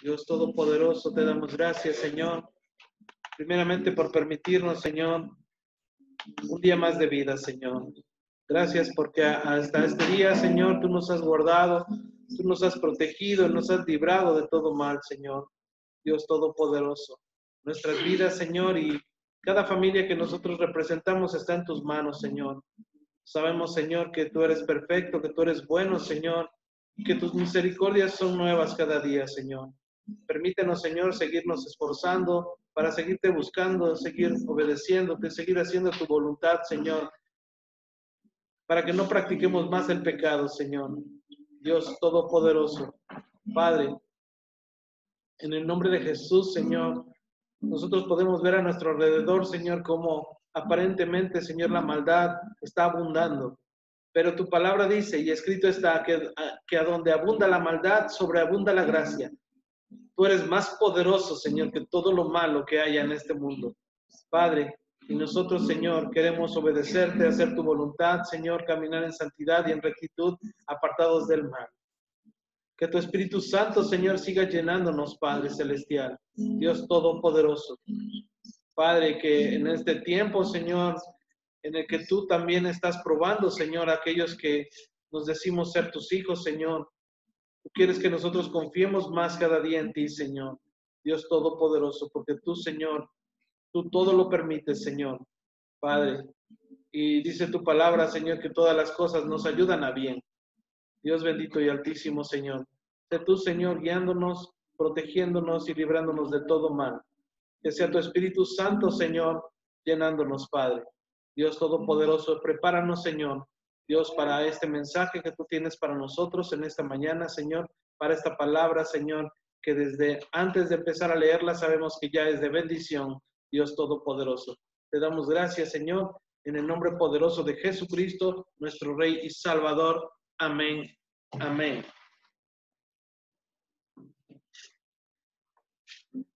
Dios Todopoderoso, te damos gracias, Señor. Primeramente por permitirnos, Señor, un día más de vida, Señor. Gracias porque hasta este día, Señor, tú nos has guardado, tú nos has protegido, nos has librado de todo mal, Señor. Dios Todopoderoso. Nuestras vidas, Señor, y cada familia que nosotros representamos está en tus manos, Señor. Sabemos, Señor, que tú eres perfecto, que tú eres bueno, Señor, y que tus misericordias son nuevas cada día, Señor. Permítenos, Señor, seguirnos esforzando para seguirte buscando, seguir obedeciéndote, seguir haciendo tu voluntad, Señor, para que no practiquemos más el pecado, Señor. Dios Todopoderoso, Padre, en el nombre de Jesús, Señor, nosotros podemos ver a nuestro alrededor, Señor, como aparentemente, Señor, la maldad está abundando. Pero tu palabra dice, y escrito está, que a donde abunda la maldad, sobreabunda la gracia. Tú eres más poderoso, Señor, que todo lo malo que haya en este mundo. Padre, y nosotros, Señor, queremos obedecerte, hacer tu voluntad, Señor, caminar en santidad y en rectitud, apartados del mal. Que tu Espíritu Santo, Señor, siga llenándonos, Padre Celestial, Dios Todopoderoso. Padre, que en este tiempo, Señor, en el que tú también estás probando, Señor, a aquellos que nos decimos ser tus hijos, Señor. Tú quieres que nosotros confiemos más cada día en ti, Señor, Dios Todopoderoso, porque tú, Señor, tú todo lo permites, Señor, Padre. Y dice tu palabra, Señor, que todas las cosas nos ayudan a bien. Dios bendito y altísimo, Señor. Sé tú, Señor, guiándonos, protegiéndonos y librándonos de todo mal. Que sea tu Espíritu Santo, Señor, llenándonos, Padre. Dios Todopoderoso, prepáranos, Señor, Dios, para este mensaje que tú tienes para nosotros en esta mañana, Señor, para esta palabra, Señor, que desde antes de empezar a leerla sabemos que ya es de bendición, Dios Todopoderoso. Te damos gracias, Señor, en el nombre poderoso de Jesucristo, nuestro Rey y Salvador. Amén. Amén.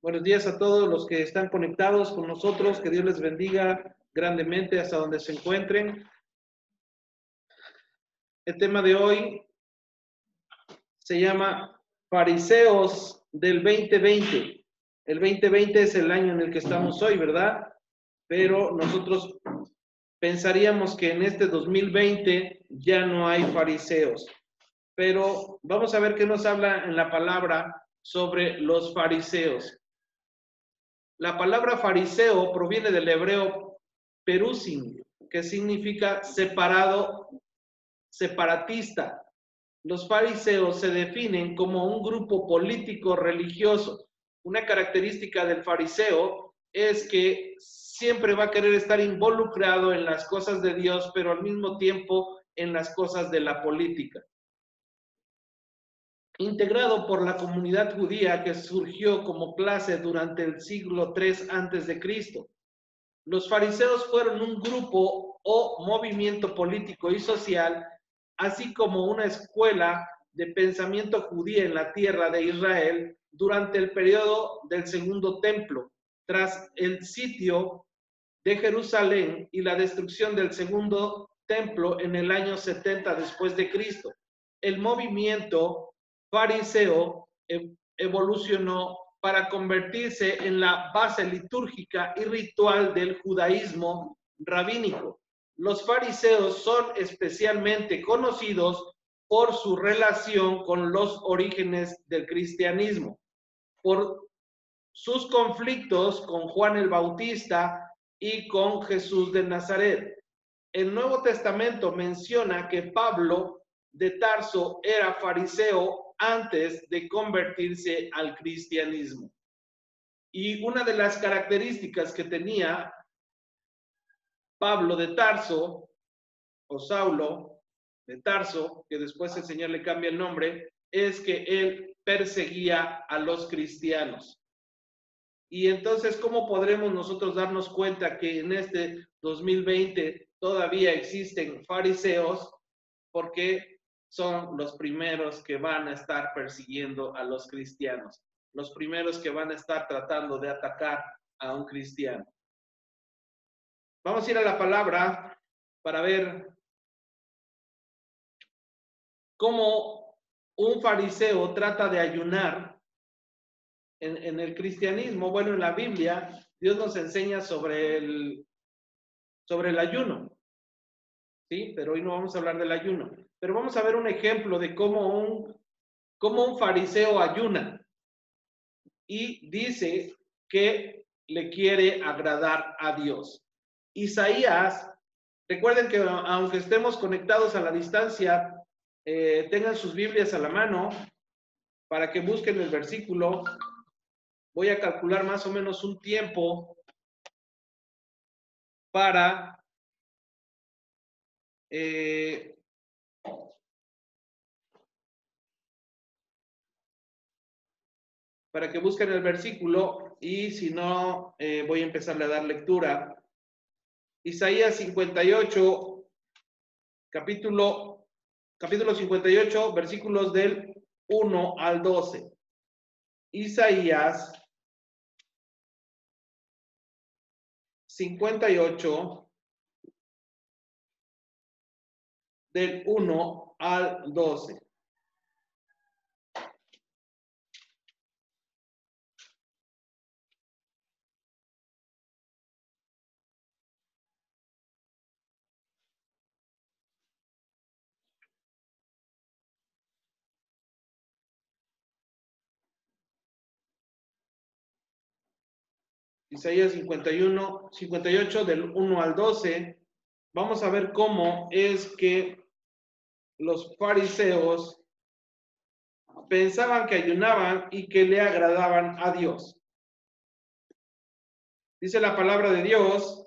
Buenos días a todos los que están conectados con nosotros. Que Dios les bendiga grandemente hasta donde se encuentren. El tema de hoy se llama Fariseos del 2020. El 2020 es el año en el que estamos hoy, ¿verdad? Pero nosotros pensaríamos que en este 2020 ya no hay fariseos. Pero vamos a ver qué nos habla en la palabra sobre los fariseos. La palabra fariseo proviene del hebreo perusim, que significa separado, separatista. Los fariseos se definen como un grupo político religioso. Una característica del fariseo es que siempre va a querer estar involucrado en las cosas de Dios, pero al mismo tiempo en las cosas de la política. Integrado por la comunidad judía que surgió como clase durante el siglo III a.C. Los fariseos fueron un grupo o movimiento político y social, así como una escuela de pensamiento judía en la tierra de Israel durante el periodo del Segundo Templo, tras el sitio de Jerusalén y la destrucción del Segundo Templo en el año 70 después de Cristo. El movimiento fariseo evolucionó para convertirse en la base litúrgica y ritual del judaísmo rabínico. Los fariseos son especialmente conocidos por su relación con los orígenes del cristianismo, por sus conflictos con Juan el Bautista y con Jesús de Nazaret. El Nuevo Testamento menciona que Pablo de Tarso era fariseo antes de convertirse al cristianismo. Y una de las características que tenía Pablo de Tarso, o Saulo de Tarso, que después el Señor le cambia el nombre, es que él perseguía a los cristianos. Y entonces, ¿cómo podremos nosotros darnos cuenta que en este 2020 todavía existen fariseos? Porque son los primeros que van a estar persiguiendo a los cristianos, los primeros que van a estar tratando de atacar a un cristiano. Vamos a ir a la palabra para ver cómo un fariseo trata de ayunar en el cristianismo, bueno, en la Biblia, Dios nos enseña sobre el ayuno, ¿sí? Pero hoy no vamos a hablar del ayuno. Pero vamos a ver un ejemplo de cómo un fariseo ayuna y dice que le quiere agradar a Dios. Isaías, recuerden que aunque estemos conectados a la distancia, tengan sus Biblias a la mano para que busquen el versículo. Voy a calcular más o menos un tiempo para que busquen el versículo, y si no, voy a empezarle a dar lectura. Isaías 58, capítulo 58, versículos del 1 al 12. Isaías 58, del 1 al 12. Isaías 58, del 1 al 12. Vamos a ver cómo es que los fariseos pensaban que ayunaban y que le agradaban a Dios. Dice la palabra de Dios: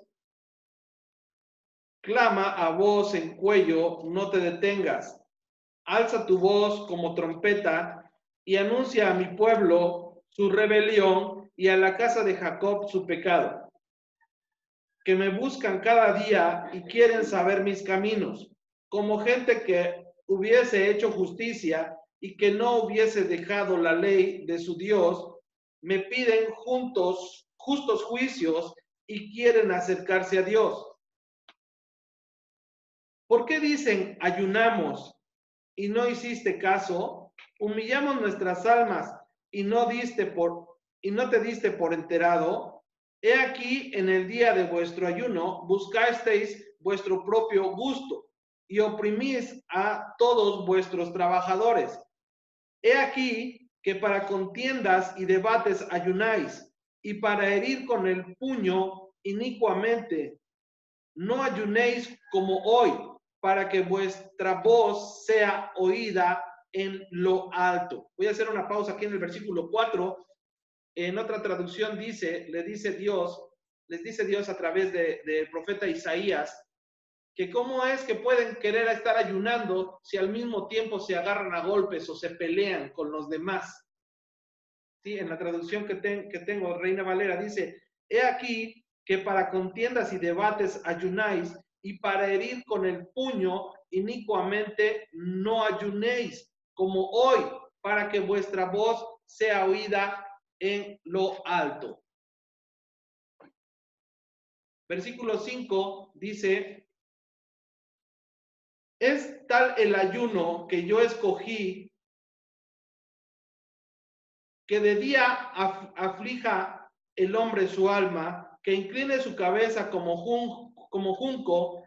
clama a voz en cuello, no te detengas. Alza tu voz como trompeta y anuncia a mi pueblo su rebelión y a la casa de Jacob su pecado. Que me buscan cada día y quieren saber mis caminos, como gente que hubiese hecho justicia y que no hubiese dejado la ley de su Dios. Me piden justos juicios y quieren acercarse a Dios. ¿Por qué dicen ayunamos y no hiciste caso? Humillamos nuestras almas y no te diste por enterado. He aquí, en el día de vuestro ayuno buscasteis vuestro propio gusto y oprimís a todos vuestros trabajadores. He aquí que para contiendas y debates ayunáis, y para herir con el puño inicuamente. No ayunéis como hoy, para que vuestra voz sea oída en lo alto. Voy a hacer una pausa aquí en el versículo 4. En otra traducción les dice Dios a través del profeta Isaías, que cómo es que pueden querer estar ayunando si al mismo tiempo se agarran a golpes o se pelean con los demás. ¿Sí? En la traducción que tengo, Reina Valera, dice: he aquí que para contiendas y debates ayunáis, y para herir con el puño inicuamente no ayunéis, como hoy, para que vuestra voz sea oída en lo alto. Versículo 5 dice: es tal el ayuno que yo escogí, que de día aflija el hombre su alma, que incline su cabeza como junco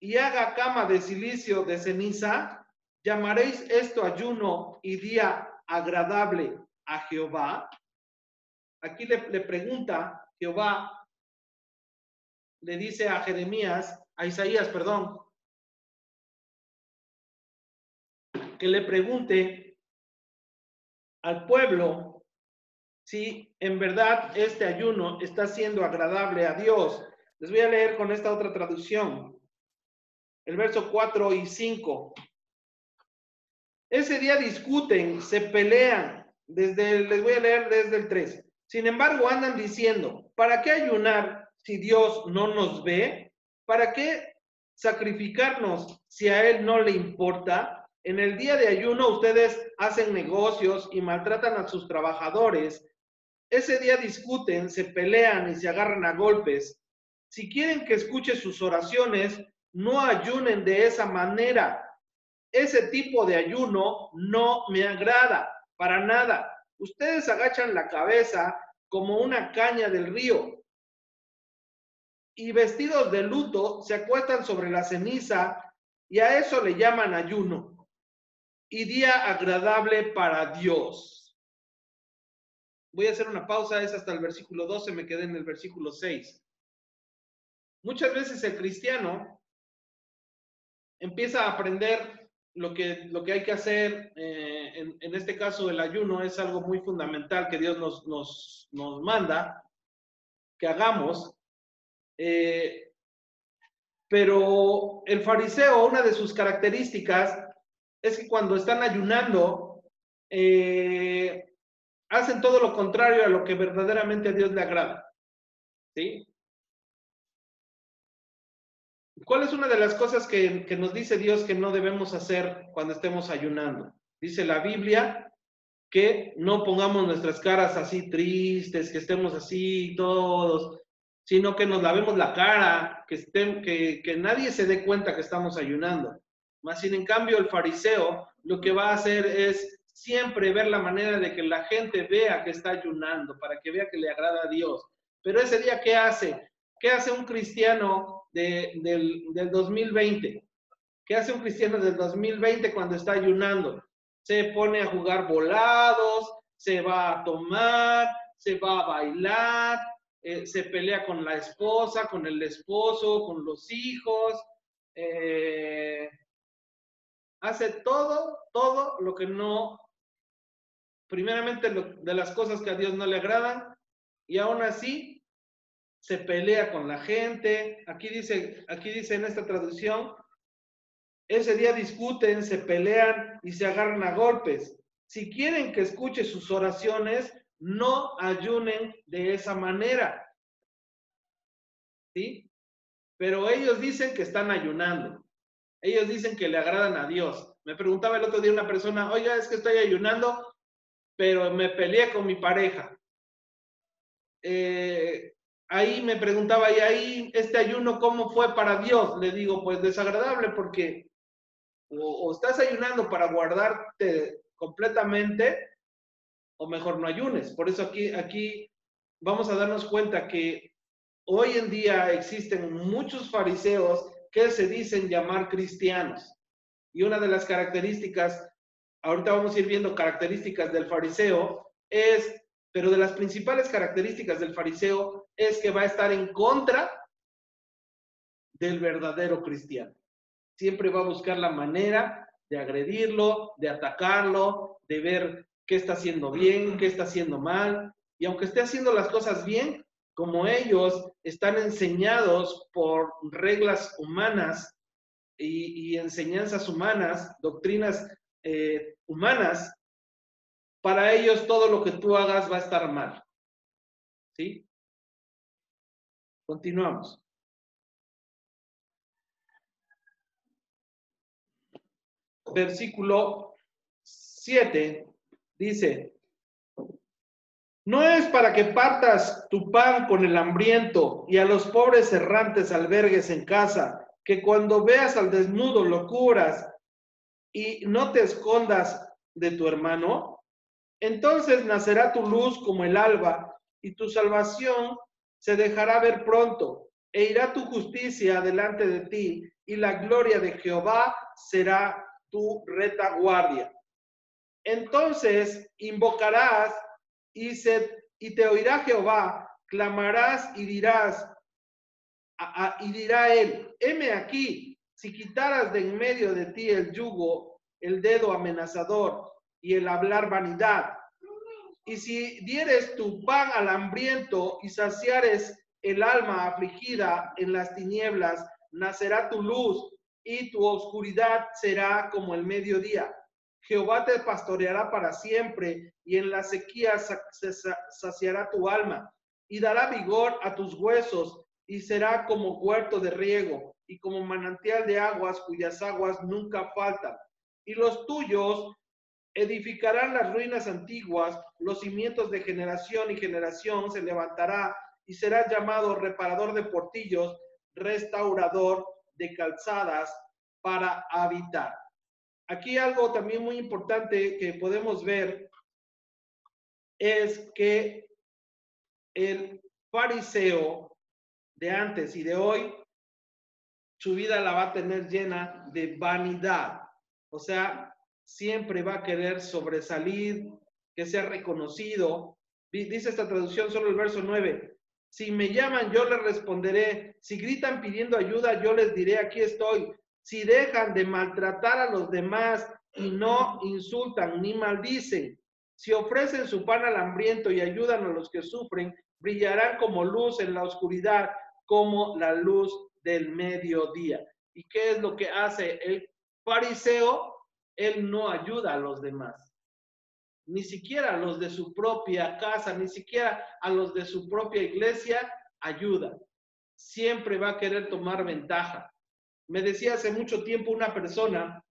y haga cama de silicio de ceniza. ¿Llamaréis esto ayuno y día agradable a Jehová? Aquí le pregunta Jehová, le dice a Isaías, que le pregunte al pueblo si en verdad este ayuno está siendo agradable a Dios. Les voy a leer con esta otra traducción, el verso 4 y 5. Ese día discuten, se pelean, les voy a leer desde el 3. Sin embargo, andan diciendo: ¿para qué ayunar si Dios no nos ve? ¿Para qué sacrificarnos si a Él no le importa? En el día de ayuno ustedes hacen negocios y maltratan a sus trabajadores. Ese día discuten, se pelean y se agarran a golpes. Si quieren que escuche sus oraciones, no ayunen de esa manera. Ese tipo de ayuno no me agrada para nada. Ustedes agachan la cabeza como una caña del río y vestidos de luto se acuestan sobre la ceniza y a eso le llaman ayuno y día agradable para Dios. Voy a hacer una pausa, es hasta el versículo 12, me quedé en el versículo 6. Muchas veces el cristiano empieza a aprender lo que hay que hacer. En este caso, el ayuno es algo muy fundamental que Dios nos manda que hagamos. Pero el fariseo, una de sus características es que cuando están ayunando, hacen todo lo contrario a lo que verdaderamente a Dios le agrada. ¿Sí? ¿Cuál es una de las cosas que nos dice Dios que no debemos hacer cuando estemos ayunando? Dice la Biblia que no pongamos nuestras caras así tristes, que estemos así todos, sino que nos lavemos la cara, que nadie se dé cuenta que estamos ayunando. Más sin en cambio el fariseo lo que va a hacer es siempre ver la manera de que la gente vea que está ayunando, para que vea que le agrada a Dios. Pero ese día, ¿qué hace? ¿Qué hace un cristiano del 2020? ¿Qué hace un cristiano del 2020 cuando está ayunando? Se pone a jugar volados, se va a tomar, se va a bailar, se pelea con la esposa, con el esposo, con los hijos, hace todo lo que no, primeramente de las cosas que a Dios no le agradan, y aún así se pelea con la gente. Aquí dice en esta traducción, ese día discuten, se pelean y se agarran a golpes. Si quieren que escuche sus oraciones, no ayunen de esa manera. ¿Sí? Pero ellos dicen que están ayunando. Ellos dicen que le agradan a Dios. Me preguntaba el otro día una persona, oiga, es que estoy ayunando, pero me peleé con mi pareja. Ahí me preguntaba, ¿y ahí este ayuno cómo fue para Dios? Le digo, pues desagradable, porque o estás ayunando para guardarte completamente, o mejor no ayunes. Por eso aquí vamos a darnos cuenta que hoy en día existen muchos fariseos que se dicen llamar cristianos. Y una de las características, ahorita vamos a ir viendo características del fariseo, pero de las principales características del fariseo es que va a estar en contra del verdadero cristiano. Siempre va a buscar la manera de agredirlo, de atacarlo, de ver qué está haciendo bien, qué está haciendo mal. Y aunque esté haciendo las cosas bien, como ellos están enseñados por reglas humanas y enseñanzas humanas, doctrinas humanas, para ellos todo lo que tú hagas va a estar mal. ¿Sí? Continuamos. Versículo 7 dice, no es para que partas tu pan con el hambriento y a los pobres errantes albergues en casa, que cuando veas al desnudo lo cubras y no te escondas de tu hermano. Entonces nacerá tu luz como el alba y tu salvación se dejará ver pronto, e irá tu justicia delante de ti y la gloria de Jehová será tu retaguardia. Entonces invocarás y te oirá Jehová, clamarás y dirás, y dirá él, heme aquí, si quitaras de en medio de ti el yugo, el dedo amenazador y el hablar vanidad, y si dieres tu pan al hambriento y saciares el alma afligida en las tinieblas, nacerá tu luz y tu oscuridad será como el mediodía. Jehová te pastoreará para siempre y en la sequía se saciará tu alma y dará vigor a tus huesos y será como huerto de riego y como manantial de aguas cuyas aguas nunca faltan. Y los tuyos edificarán las ruinas antiguas, los cimientos de generación y generación se levantará y será llamado reparador de portillos, restaurador de calzadas para habitar. Aquí algo también muy importante que podemos ver es que el fariseo de antes y de hoy, su vida la va a tener llena de vanidad. O sea, siempre va a querer sobresalir, que sea reconocido. Dice esta traducción solo el verso 9. Si me llaman, yo les responderé. Si gritan pidiendo ayuda, yo les diré, aquí estoy. Si dejan de maltratar a los demás y no insultan ni maldicen, si ofrecen su pan al hambriento y ayudan a los que sufren, brillarán como luz en la oscuridad, como la luz del mediodía. ¿Y qué es lo que hace el fariseo? Él no ayuda a los demás, ni siquiera a los de su propia casa, ni siquiera a los de su propia iglesia ayuda. Siempre va a querer tomar ventaja. Me decía hace mucho tiempo una persona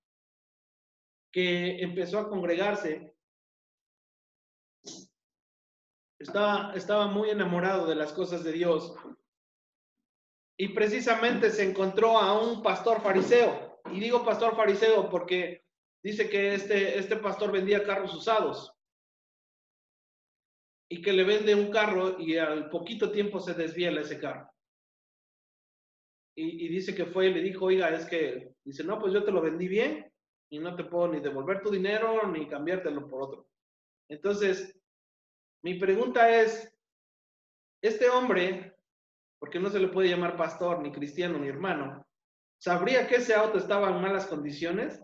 que empezó a congregarse, estaba muy enamorado de las cosas de Dios y precisamente se encontró a un pastor fariseo. Y digo pastor fariseo porque dice que este pastor vendía carros usados y que le vende un carro y al poquito tiempo se desviela ese carro. Y dice que fue y le dijo, oiga, es que, dice, no, pues yo te lo vendí bien y no te puedo ni devolver tu dinero ni cambiártelo por otro. Entonces, mi pregunta es, este hombre, porque no se le puede llamar pastor, ni cristiano, ni hermano, ¿sabría que ese auto estaba en malas condiciones?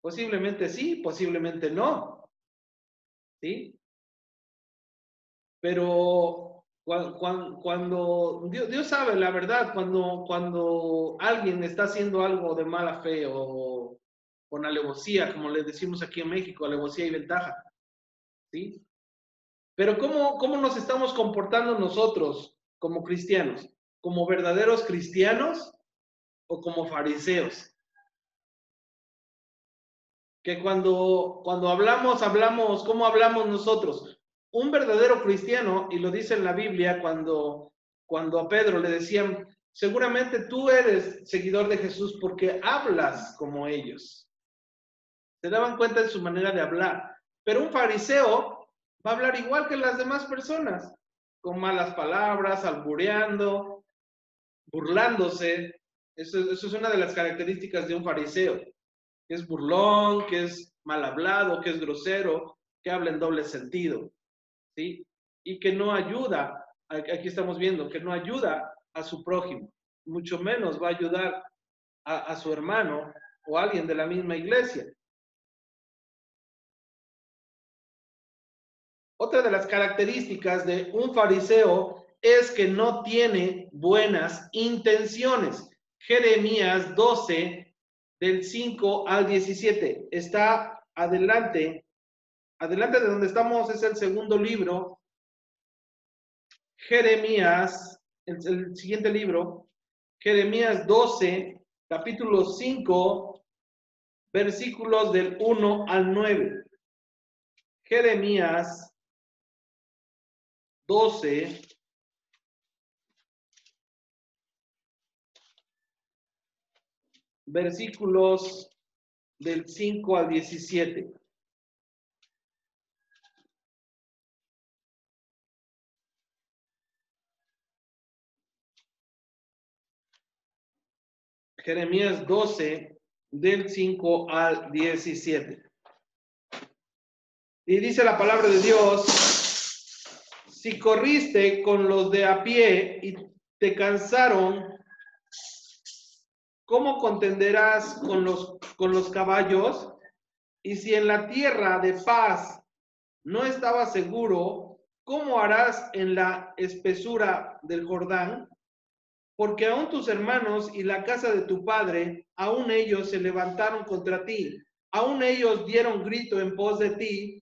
Posiblemente sí, posiblemente no, ¿sí? Pero cuando Dios sabe la verdad, cuando alguien está haciendo algo de mala fe o con alevosía, como le decimos aquí en México, alevosía y ventaja, ¿sí? Pero ¿cómo nos estamos comportando nosotros como cristianos? ¿Como verdaderos cristianos o como fariseos? Que cuando hablamos, ¿cómo hablamos nosotros? Un verdadero cristiano, y lo dice en la Biblia, cuando a Pedro le decían, seguramente tú eres seguidor de Jesús porque hablas como ellos. Se daban cuenta de su manera de hablar. Pero un fariseo va a hablar igual que las demás personas, con malas palabras, albureando, burlándose. Eso es una de las características de un fariseo, que es burlón, que es mal hablado, que es grosero, que habla en doble sentido, ¿sí? Y que no ayuda, aquí estamos viendo, que no ayuda a su prójimo, mucho menos va a ayudar a su hermano o a alguien de la misma iglesia. Otra de las características de un fariseo es que no tiene buenas intenciones. Jeremías 12, del 5 al 17. Está adelante de donde estamos, es el segundo libro. Jeremías, el siguiente libro, Jeremías 12, capítulo 5, versículos del 1 al 9. Jeremías 12, versículos del 5 al 17. Jeremías 12, del 5 al 17. Y dice la palabra de Dios, si corriste con los de a pie y te cansaron, ¿cómo contenderás con los caballos? Y si en la tierra de paz no estabas seguro, ¿cómo harás en la espesura del Jordán? Porque aún tus hermanos y la casa de tu padre, aún ellos se levantaron contra ti, aún ellos dieron grito en pos de ti.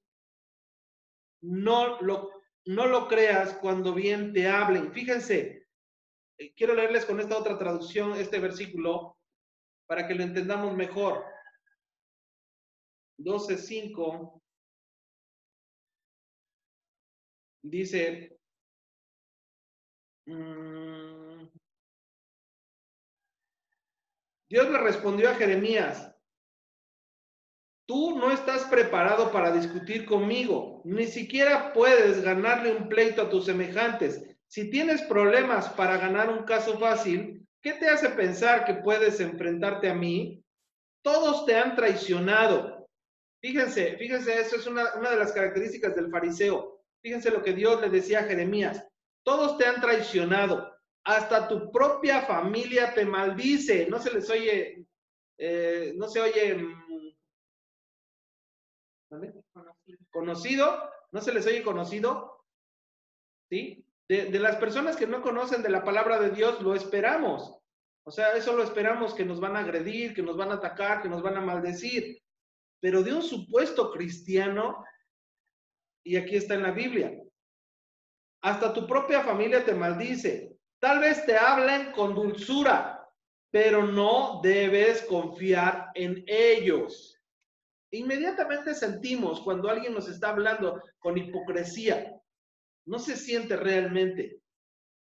No lo creas cuando bien te hablen. Fíjense, quiero leerles con esta otra traducción este versículo para que lo entendamos mejor. 12:5 dice, Dios le respondió a Jeremías, Tú no estás preparado para discutir conmigo, ni siquiera puedes ganarle un pleito a tus semejantes. Si tienes problemas para ganar un caso fácil, ¿qué te hace pensar que puedes enfrentarte a mí? Todos te han traicionado. Fíjense, eso es una de las características del fariseo. Fíjense lo que Dios le decía a Jeremías. Todos te han traicionado. Hasta tu propia familia te maldice. No se les oye, no se oye conocido, no se les oye conocido, ¿sí? De las personas que no conocen de la palabra de Dios, lo esperamos. O sea, eso lo esperamos, que nos van a agredir, que nos van a atacar, que nos van a maldecir. Pero de un supuesto cristiano, y aquí está en la Biblia, hasta tu propia familia te maldice. Tal vez te hablen con dulzura, pero no debes confiar en ellos. Inmediatamente sentimos cuando alguien nos está hablando con hipocresía. No se siente realmente,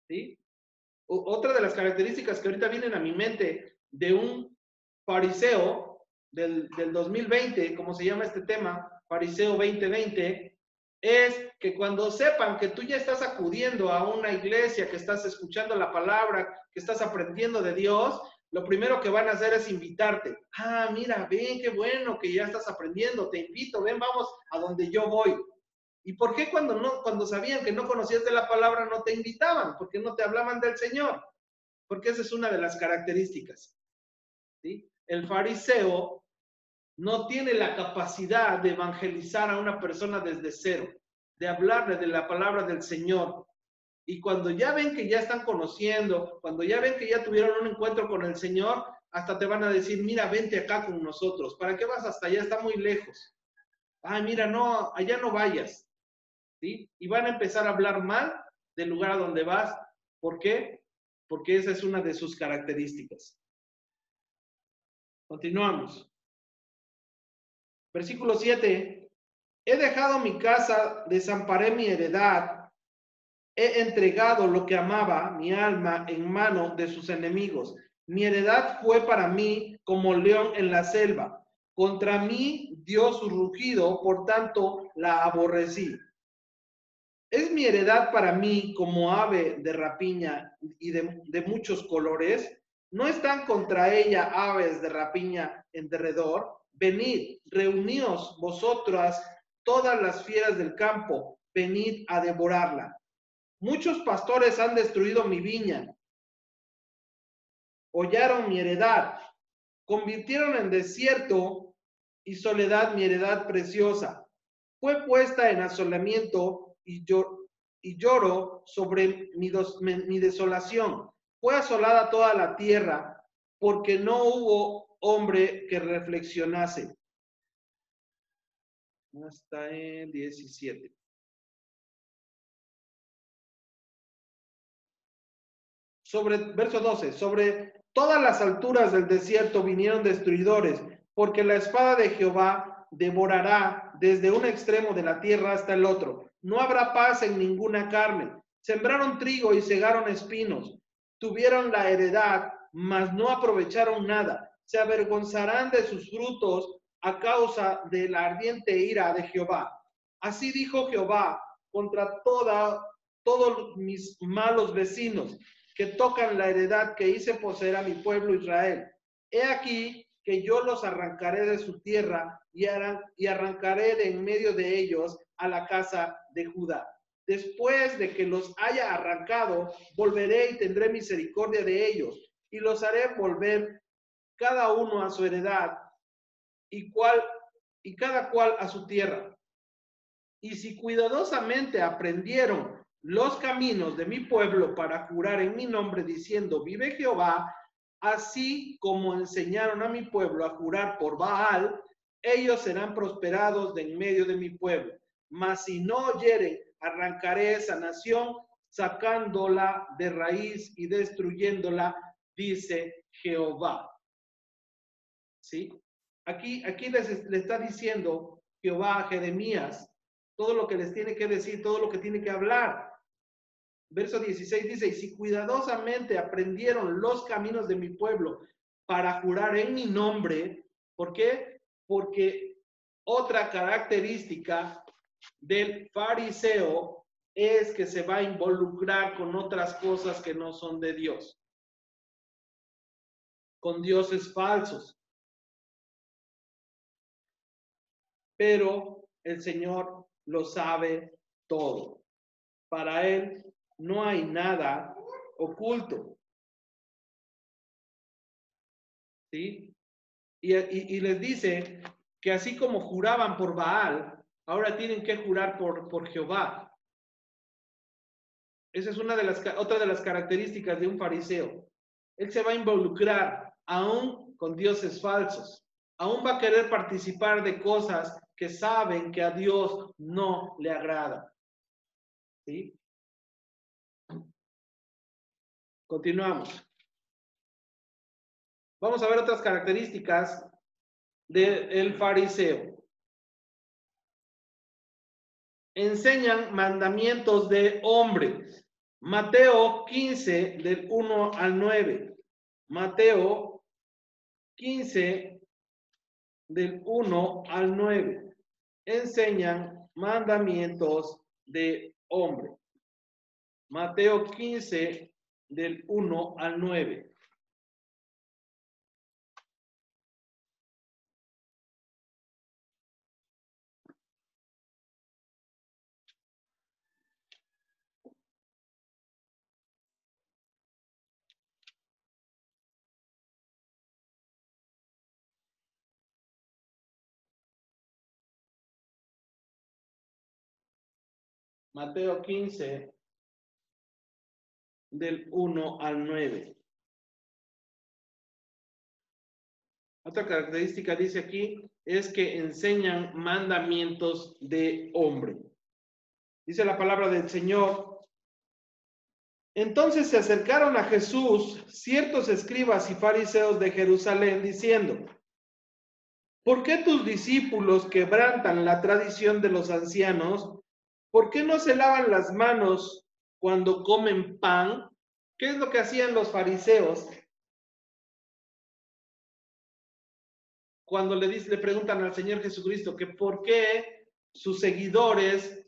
¿sí? Otra de las características que ahorita vienen a mi mente de un fariseo del 2020, como se llama este tema, fariseo 2020, es que cuando sepan que tú ya estás acudiendo a una iglesia, que estás escuchando la palabra, que estás aprendiendo de Dios, lo primero que van a hacer es invitarte. Ah, mira, ven, qué bueno que ya estás aprendiendo, te invito, ven, vamos a donde yo voy. ¿Y por qué cuando sabían que no conocías de la palabra no te invitaban? ¿Por qué no te hablaban del Señor? Porque esa es una de las características, ¿sí? El fariseo no tiene la capacidad de evangelizar a una persona desde cero, de hablarle de la palabra del Señor. Y cuando ya ven que ya están conociendo, cuando ya ven que ya tuvieron un encuentro con el Señor, hasta te van a decir, mira, vente acá con nosotros. ¿Para qué vas hasta allá? Está muy lejos. Ay, mira, no, allá no vayas. ¿Sí? Y van a empezar a hablar mal del lugar a donde vas. ¿Por qué? Porque esa es una de sus características. Continuamos. Versículo 7. He dejado mi casa, desamparé mi heredad, he entregado lo que amaba, mi alma, en mano de sus enemigos. Mi heredad fue para mí como león en la selva. Contra mí dio su rugido, por tanto la aborrecí. ¿Es mi heredad para mí como ave de rapiña y de muchos colores? ¿No están contra ella aves de rapiña en derredor? Venid, reuníos vosotras todas las fieras del campo, venid a devorarla. Muchos pastores han destruido mi viña, hollaron mi heredad, convirtieron en desierto y soledad mi heredad preciosa. Fue puesta en asolamiento y lloro sobre mi desolación. Fue asolada toda la tierra porque no hubo hombre que reflexionase. Hasta el 17. Verso 12, sobre todas las alturas del desierto vinieron destruidores, porque la espada de Jehová devorará desde un extremo de la tierra hasta el otro. No habrá paz en ninguna carne. Sembraron trigo y cegaron espinos. Tuvieron la heredad, mas no aprovecharon nada. Se avergonzarán de sus frutos a causa de la ardiente ira de Jehová. Así dijo Jehová contra todos mis malos vecinos que tocan la heredad que hice poseer a mi pueblo Israel. He aquí que yo los arrancaré de su tierra y arrancaré de en medio de ellos a la casa de Judá. Después de que los haya arrancado, volveré y tendré misericordia de ellos y los haré volver cada uno a su heredad y cada cual a su tierra. Y si cuidadosamente aprendieron los caminos de mi pueblo para jurar en mi nombre diciendo, vive Jehová, así como enseñaron a mi pueblo a jurar por Baal, ellos serán prosperados de en medio de mi pueblo. Mas si no oyeren, arrancaré esa nación, sacándola de raíz y destruyéndola, dice Jehová. ¿Sí? Aquí le está diciendo Jehová a Jeremías todo lo que les tiene que decir, todo lo que tiene que hablar. Verso 16 dice, y si cuidadosamente aprendieron los caminos de mi pueblo para jurar en mi nombre, ¿por qué? Porque Otra característica del fariseo es que se va a involucrar con otras cosas que no son de Dios, con dioses falsos. Pero el Señor lo sabe todo. Para Él no hay nada oculto. ¿Sí? Y les dice que así como juraban por Baal, ahora tienen que jurar por Jehová. Esa es otra de las características de un fariseo. Él se va a involucrar aún con dioses falsos. Aún va a querer participar de cosas que saben que a Dios no le agrada. ¿Sí? Continuamos. Vamos a ver otras características del fariseo. Enseñan mandamientos de hombre. Mateo 15, del 1 al 9. Mateo 15, del 1 al 9. Enseñan mandamientos de hombre. Mateo 15, del 1 al 9. Mateo 15, del 1 al 9. Otra característica dice aquí es que enseñan mandamientos de hombre. Dice la palabra del Señor. Entonces se acercaron a Jesús ciertos escribas y fariseos de Jerusalén diciendo: ¿por qué tus discípulos quebrantan la tradición de los ancianos? ¿Por qué no se lavan las manos cuando comen pan? ¿Qué es lo que hacían los fariseos? Cuando le preguntan al Señor Jesucristo que por qué sus seguidores,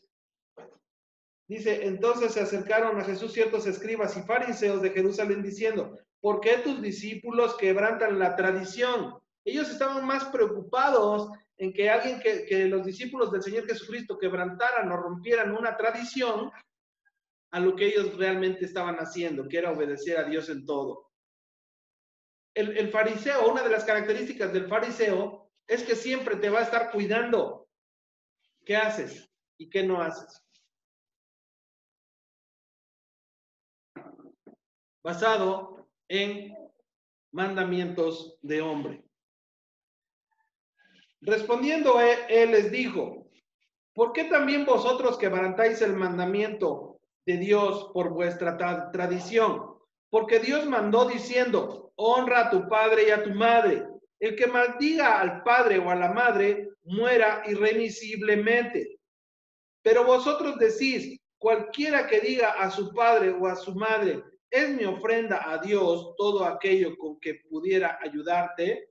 dice, entonces se acercaron a Jesús ciertos escribas y fariseos de Jerusalén diciendo: ¿por qué tus discípulos quebrantan la tradición? Ellos estaban más preocupados en que alguien, que los discípulos del Señor Jesucristo quebrantaran o rompieran una tradición, a lo que ellos realmente estaban haciendo, que era obedecer a Dios en todo. El fariseo, una de las características del fariseo es que siempre te va a estar cuidando qué haces y qué no haces. Basado en mandamientos de hombre. Respondiendo él les dijo: ¿por qué también vosotros quebrantáis el mandamiento de Dios por vuestra tradición? Porque Dios mandó diciendo: honra a tu padre y a tu madre. El que maldiga al padre o a la madre muera irremisiblemente. Pero vosotros decís: cualquiera que diga a su padre o a su madre, es mi ofrenda a Dios todo aquello con que pudiera ayudarte,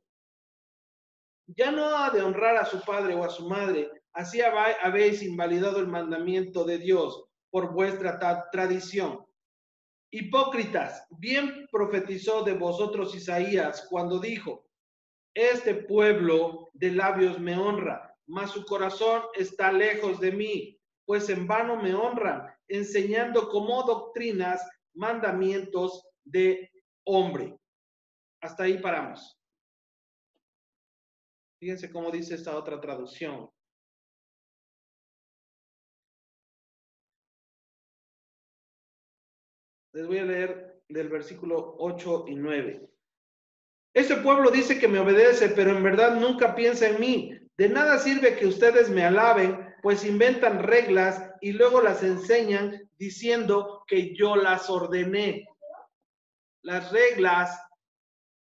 ya no ha de honrar a su padre o a su madre. Así habéis invalidado el mandamiento de Dios por vuestra tradición. Hipócritas, bien profetizó de vosotros Isaías cuando dijo: este pueblo de labios me honra, mas su corazón está lejos de mí, pues en vano me honran, enseñando como doctrinas mandamientos de hombre. Hasta ahí paramos. Fíjense cómo dice esta otra traducción. Les voy a leer del versículo 8 y 9. Este pueblo dice que me obedece, pero en verdad nunca piensa en mí. De nada sirve que ustedes me alaben, pues inventan reglas y luego las enseñan diciendo que yo las ordené. Las reglas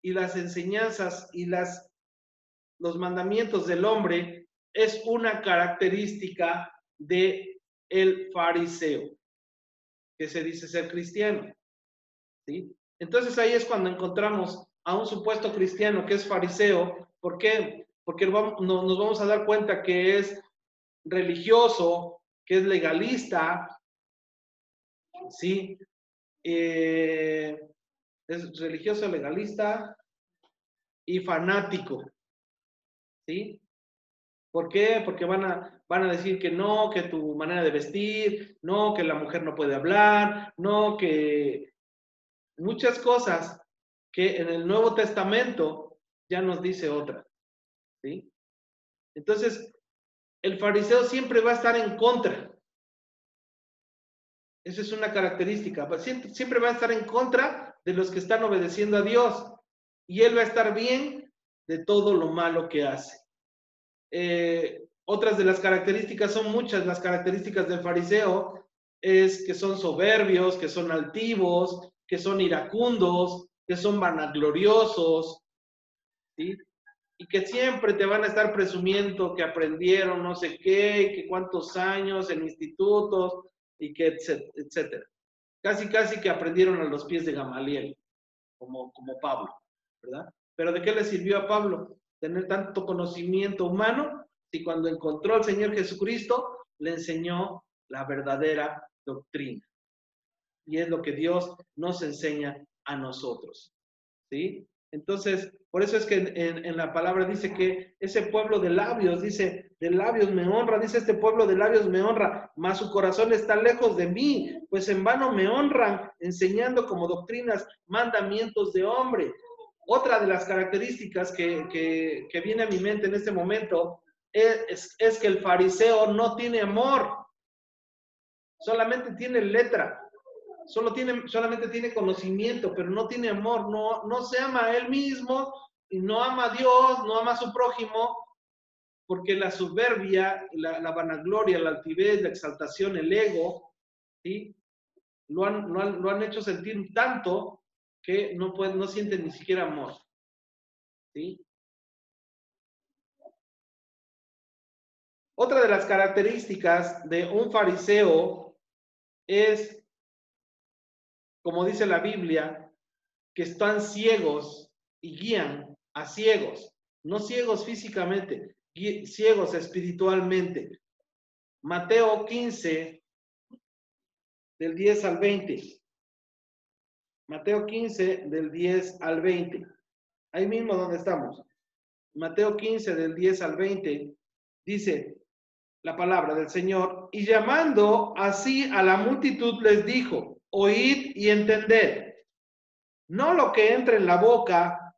y las enseñanzas y los mandamientos del hombre es una característica de el fariseo, que se dice ser cristiano. ¿Sí? Entonces ahí es cuando encontramos a un supuesto cristiano que es fariseo. ¿Por qué? porque nos vamos a dar cuenta que es religioso, que es legalista, ¿sí? Es religioso, legalista y fanático, ¿sí? ¿Por qué? Porque van a decir que no, que tu manera de vestir, no, que la mujer no puede hablar, no, que muchas cosas que en el Nuevo Testamento ya nos dice otra, ¿sí? Entonces, el fariseo siempre va a estar en contra. Esa es una característica. Siempre va a estar en contra de los que están obedeciendo a Dios. Y él va a estar bien de todo lo malo que hace. Otras de las características, son muchas las características del fariseo, es que son soberbios, que son altivos, que son iracundos, que son vanagloriosos, ¿sí? Y que siempre te van a estar presumiendo que aprendieron no sé qué, y que cuántos años en institutos, y que etcétera. Casi que aprendieron a los pies de Gamaliel, como Pablo, ¿verdad? Pero ¿de qué le sirvió a Pablo tener tanto conocimiento humano si cuando encontró al Señor Jesucristo le enseñó la verdadera doctrina? Y es lo que Dios nos enseña a nosotros, ¿sí? Entonces, por eso es que en la palabra dice que ese pueblo de labios, dice, de labios me honra, dice este pueblo de labios me honra, mas su corazón está lejos de mí, pues en vano me honran, enseñando como doctrinas mandamientos de hombre. Otra de las características que viene a mi mente en este momento es que el fariseo no tiene amor, solamente tiene letra. Solamente tiene conocimiento, pero no tiene amor, no se ama a él mismo y no ama a Dios, no ama a su prójimo, porque la soberbia, la vanagloria, la altivez, la exaltación, el ego, ¿sí? Lo han hecho sentir tanto que no sienten ni siquiera amor, ¿sí? Otra de las características de un fariseo es, como dice la Biblia, que están ciegos y guían a ciegos, no ciegos físicamente, ciegos espiritualmente. Mateo 15, del 10 al 20. Mateo 15, del 10 al 20. Ahí mismo donde estamos. Mateo 15, del 10 al 20, dice la palabra del Señor, y llamando así a la multitud les dijo, oíd y entended, no lo que entra en la boca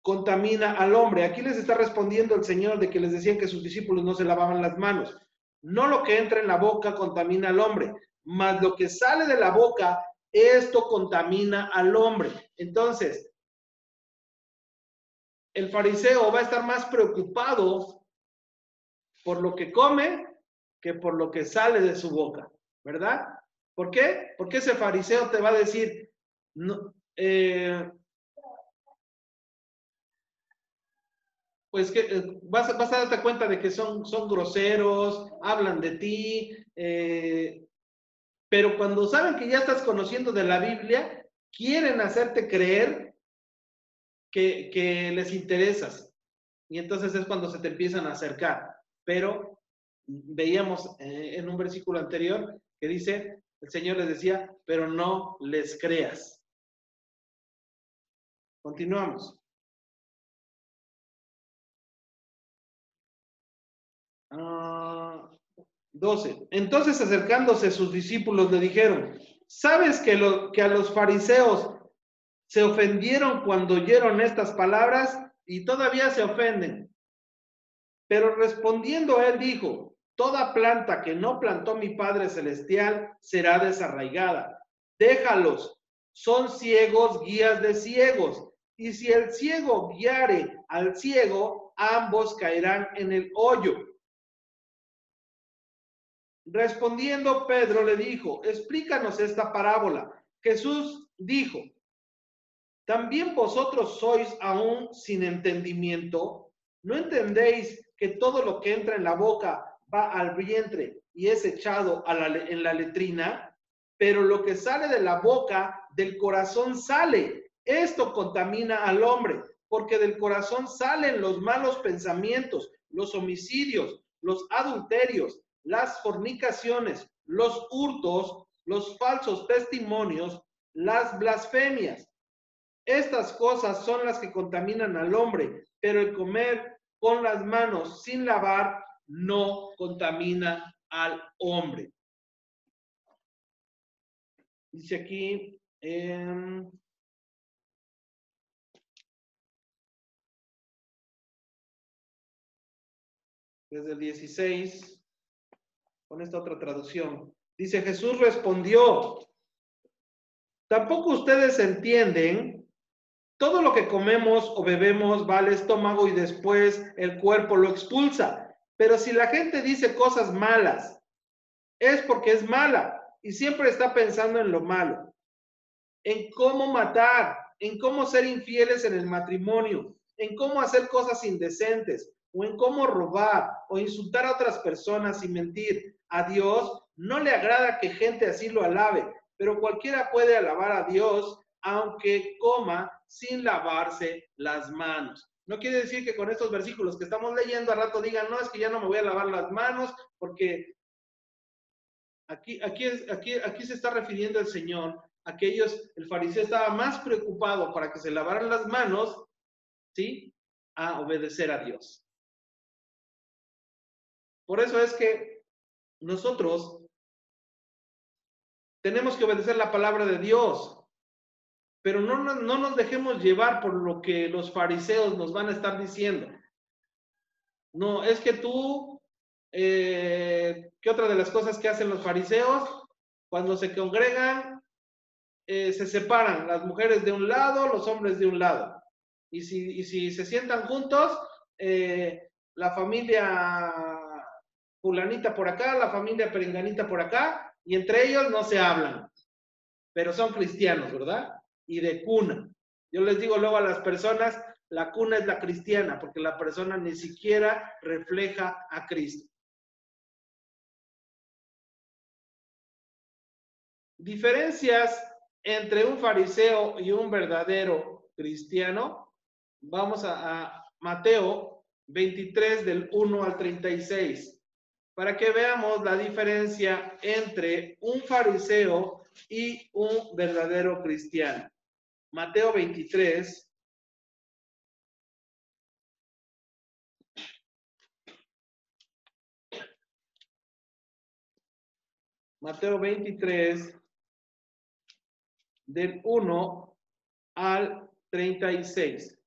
contamina al hombre. Aquí les está respondiendo el Señor de que les decían que sus discípulos no se lavaban las manos. No lo que entra en la boca contamina al hombre, mas lo que sale de la boca, esto contamina al hombre. Entonces, el fariseo va a estar más preocupado por lo que come que por lo que sale de su boca, ¿verdad? ¿Por qué? Porque ese fariseo te va a decir, no, pues que vas a darte cuenta de que son groseros, hablan de ti, pero cuando saben que ya estás conociendo de la Biblia, quieren hacerte creer que les interesas. Y entonces es cuando se te empiezan a acercar. Pero veíamos en un versículo anterior que dice, el Señor les decía, pero no les creas. Continuamos. 12. Entonces acercándose sus discípulos le dijeron, ¿sabes que a los fariseos se ofendieron cuando oyeron estas palabras? Y todavía se ofenden. Pero respondiendo él dijo, toda planta que no plantó mi Padre Celestial será desarraigada. Déjalos, son ciegos, guías de ciegos. Y si el ciego guiare al ciego, ambos caerán en el hoyo. Respondiendo Pedro le dijo, explícanos esta parábola. Jesús dijo, ¿también vosotros sois aún sin entendimiento? ¿No entendéis que todo lo que entra en la boca va al vientre y es echado en la letrina? Pero lo que sale de la boca, del corazón sale. Esto contamina al hombre. porque del corazón salen los malos pensamientos, los homicidios, los adulterios, las fornicaciones, los hurtos, los falsos testimonios, las blasfemias. Estas cosas son las que contaminan al hombre, pero el comer con las manos sin lavar no contamina al hombre. Dice aquí, desde el 16, con esta otra traducción. Dice, Jesús respondió, ¿tampoco ustedes entienden? Todo lo que comemos o bebemos va al estómago y después el cuerpo lo expulsa. Pero si la gente dice cosas malas, es porque es mala y siempre está pensando en lo malo, en cómo matar, en cómo ser infieles en el matrimonio, en cómo hacer cosas indecentes, o en cómo robar, o insultar a otras personas y mentir. A Dios no le agrada que gente así lo alabe, pero cualquiera puede alabar a Dios aunque coma sin lavarse las manos. No quiere decir que con estos versículos que estamos leyendo a rato digan, no, es que ya no me voy a lavar las manos, porque aquí se está refiriendo el Señor a que el fariseo estaba más preocupado para que se lavaran las manos, ¿sí?, a obedecer a Dios. Por eso es que nosotros tenemos que obedecer la palabra de Dios, pero no nos dejemos llevar por lo que los fariseos nos van a estar diciendo. No, es que tú, ¿qué otra de las cosas que hacen los fariseos? Cuando se congregan, se separan las mujeres de un lado, los hombres de un lado. Y si se sientan juntos, la familia fulanita por acá, la familia perenganita por acá, y entre ellos no se hablan, pero son cristianos, ¿verdad? Y de cuna. Yo les digo luego a las personas, la cuna es la cristiana, porque la persona ni siquiera refleja a Cristo. Diferencias entre un fariseo y un verdadero cristiano. Vamos a Mateo 23 del 1 al 36, para que veamos la diferencia entre un fariseo y un verdadero cristiano. Mateo 23. Mateo 23, del 1 al 36.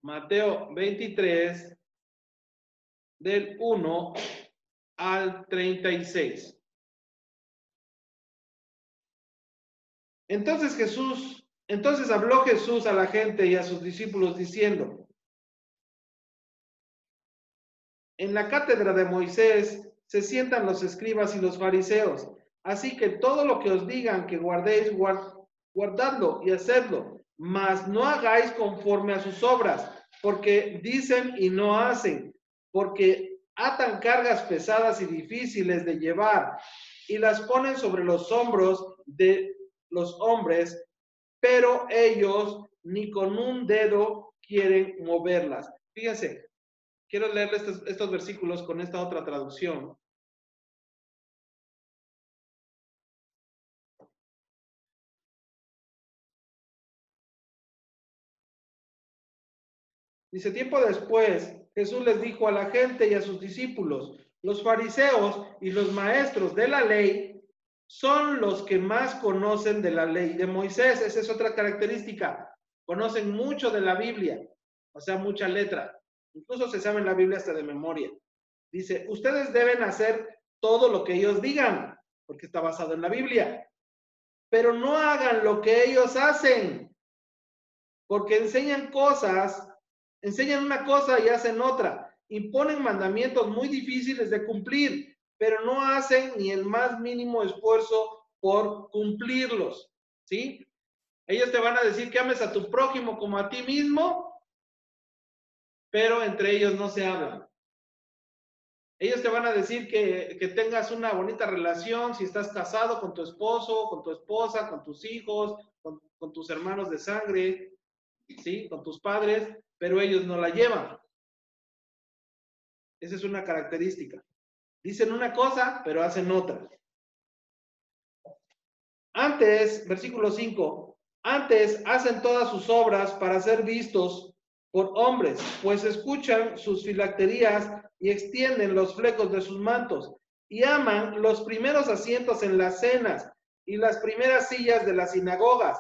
Mateo 23, del 1 al 36. Entonces habló Jesús a la gente y a sus discípulos diciendo, en la cátedra de Moisés se sientan los escribas y los fariseos, así que todo lo que os digan que guardéis, guardadlo y hacedlo, mas no hagáis conforme a sus obras, porque dicen y no hacen, porque atan cargas pesadas y difíciles de llevar y las ponen sobre los hombros de los hombres, pero ellos ni con un dedo quieren moverlas. Fíjense, quiero leerles estos versículos con esta otra traducción. Dice, tiempo después, Jesús les dijo a la gente y a sus discípulos, los fariseos y los maestros de la ley son los que más conocen de la ley de Moisés. Esa es otra característica. Conocen mucho de la Biblia, o sea, mucha letra. Incluso se saben la Biblia hasta de memoria. Dice, ustedes deben hacer todo lo que ellos digan, porque está basado en la Biblia. Pero no hagan lo que ellos hacen, porque enseñan una cosa y hacen otra. Imponen mandamientos muy difíciles de cumplir, pero no hacen ni el más mínimo esfuerzo por cumplirlos, ¿sí? Ellos te van a decir que ames a tu prójimo como a ti mismo, pero entre ellos no se hablan. Ellos te van a decir que tengas una bonita relación si estás casado con tu esposo, con tu esposa, con tus hijos, con tus hermanos de sangre, ¿sí? Con tus padres, pero ellos no la llevan. Esa es una característica. Dicen una cosa, pero hacen otra. Antes, versículo 5, antes hacen todas sus obras para ser vistos por hombres, pues escuchan sus filacterías y extienden los flecos de sus mantos, y aman los primeros asientos en las cenas y las primeras sillas de las sinagogas,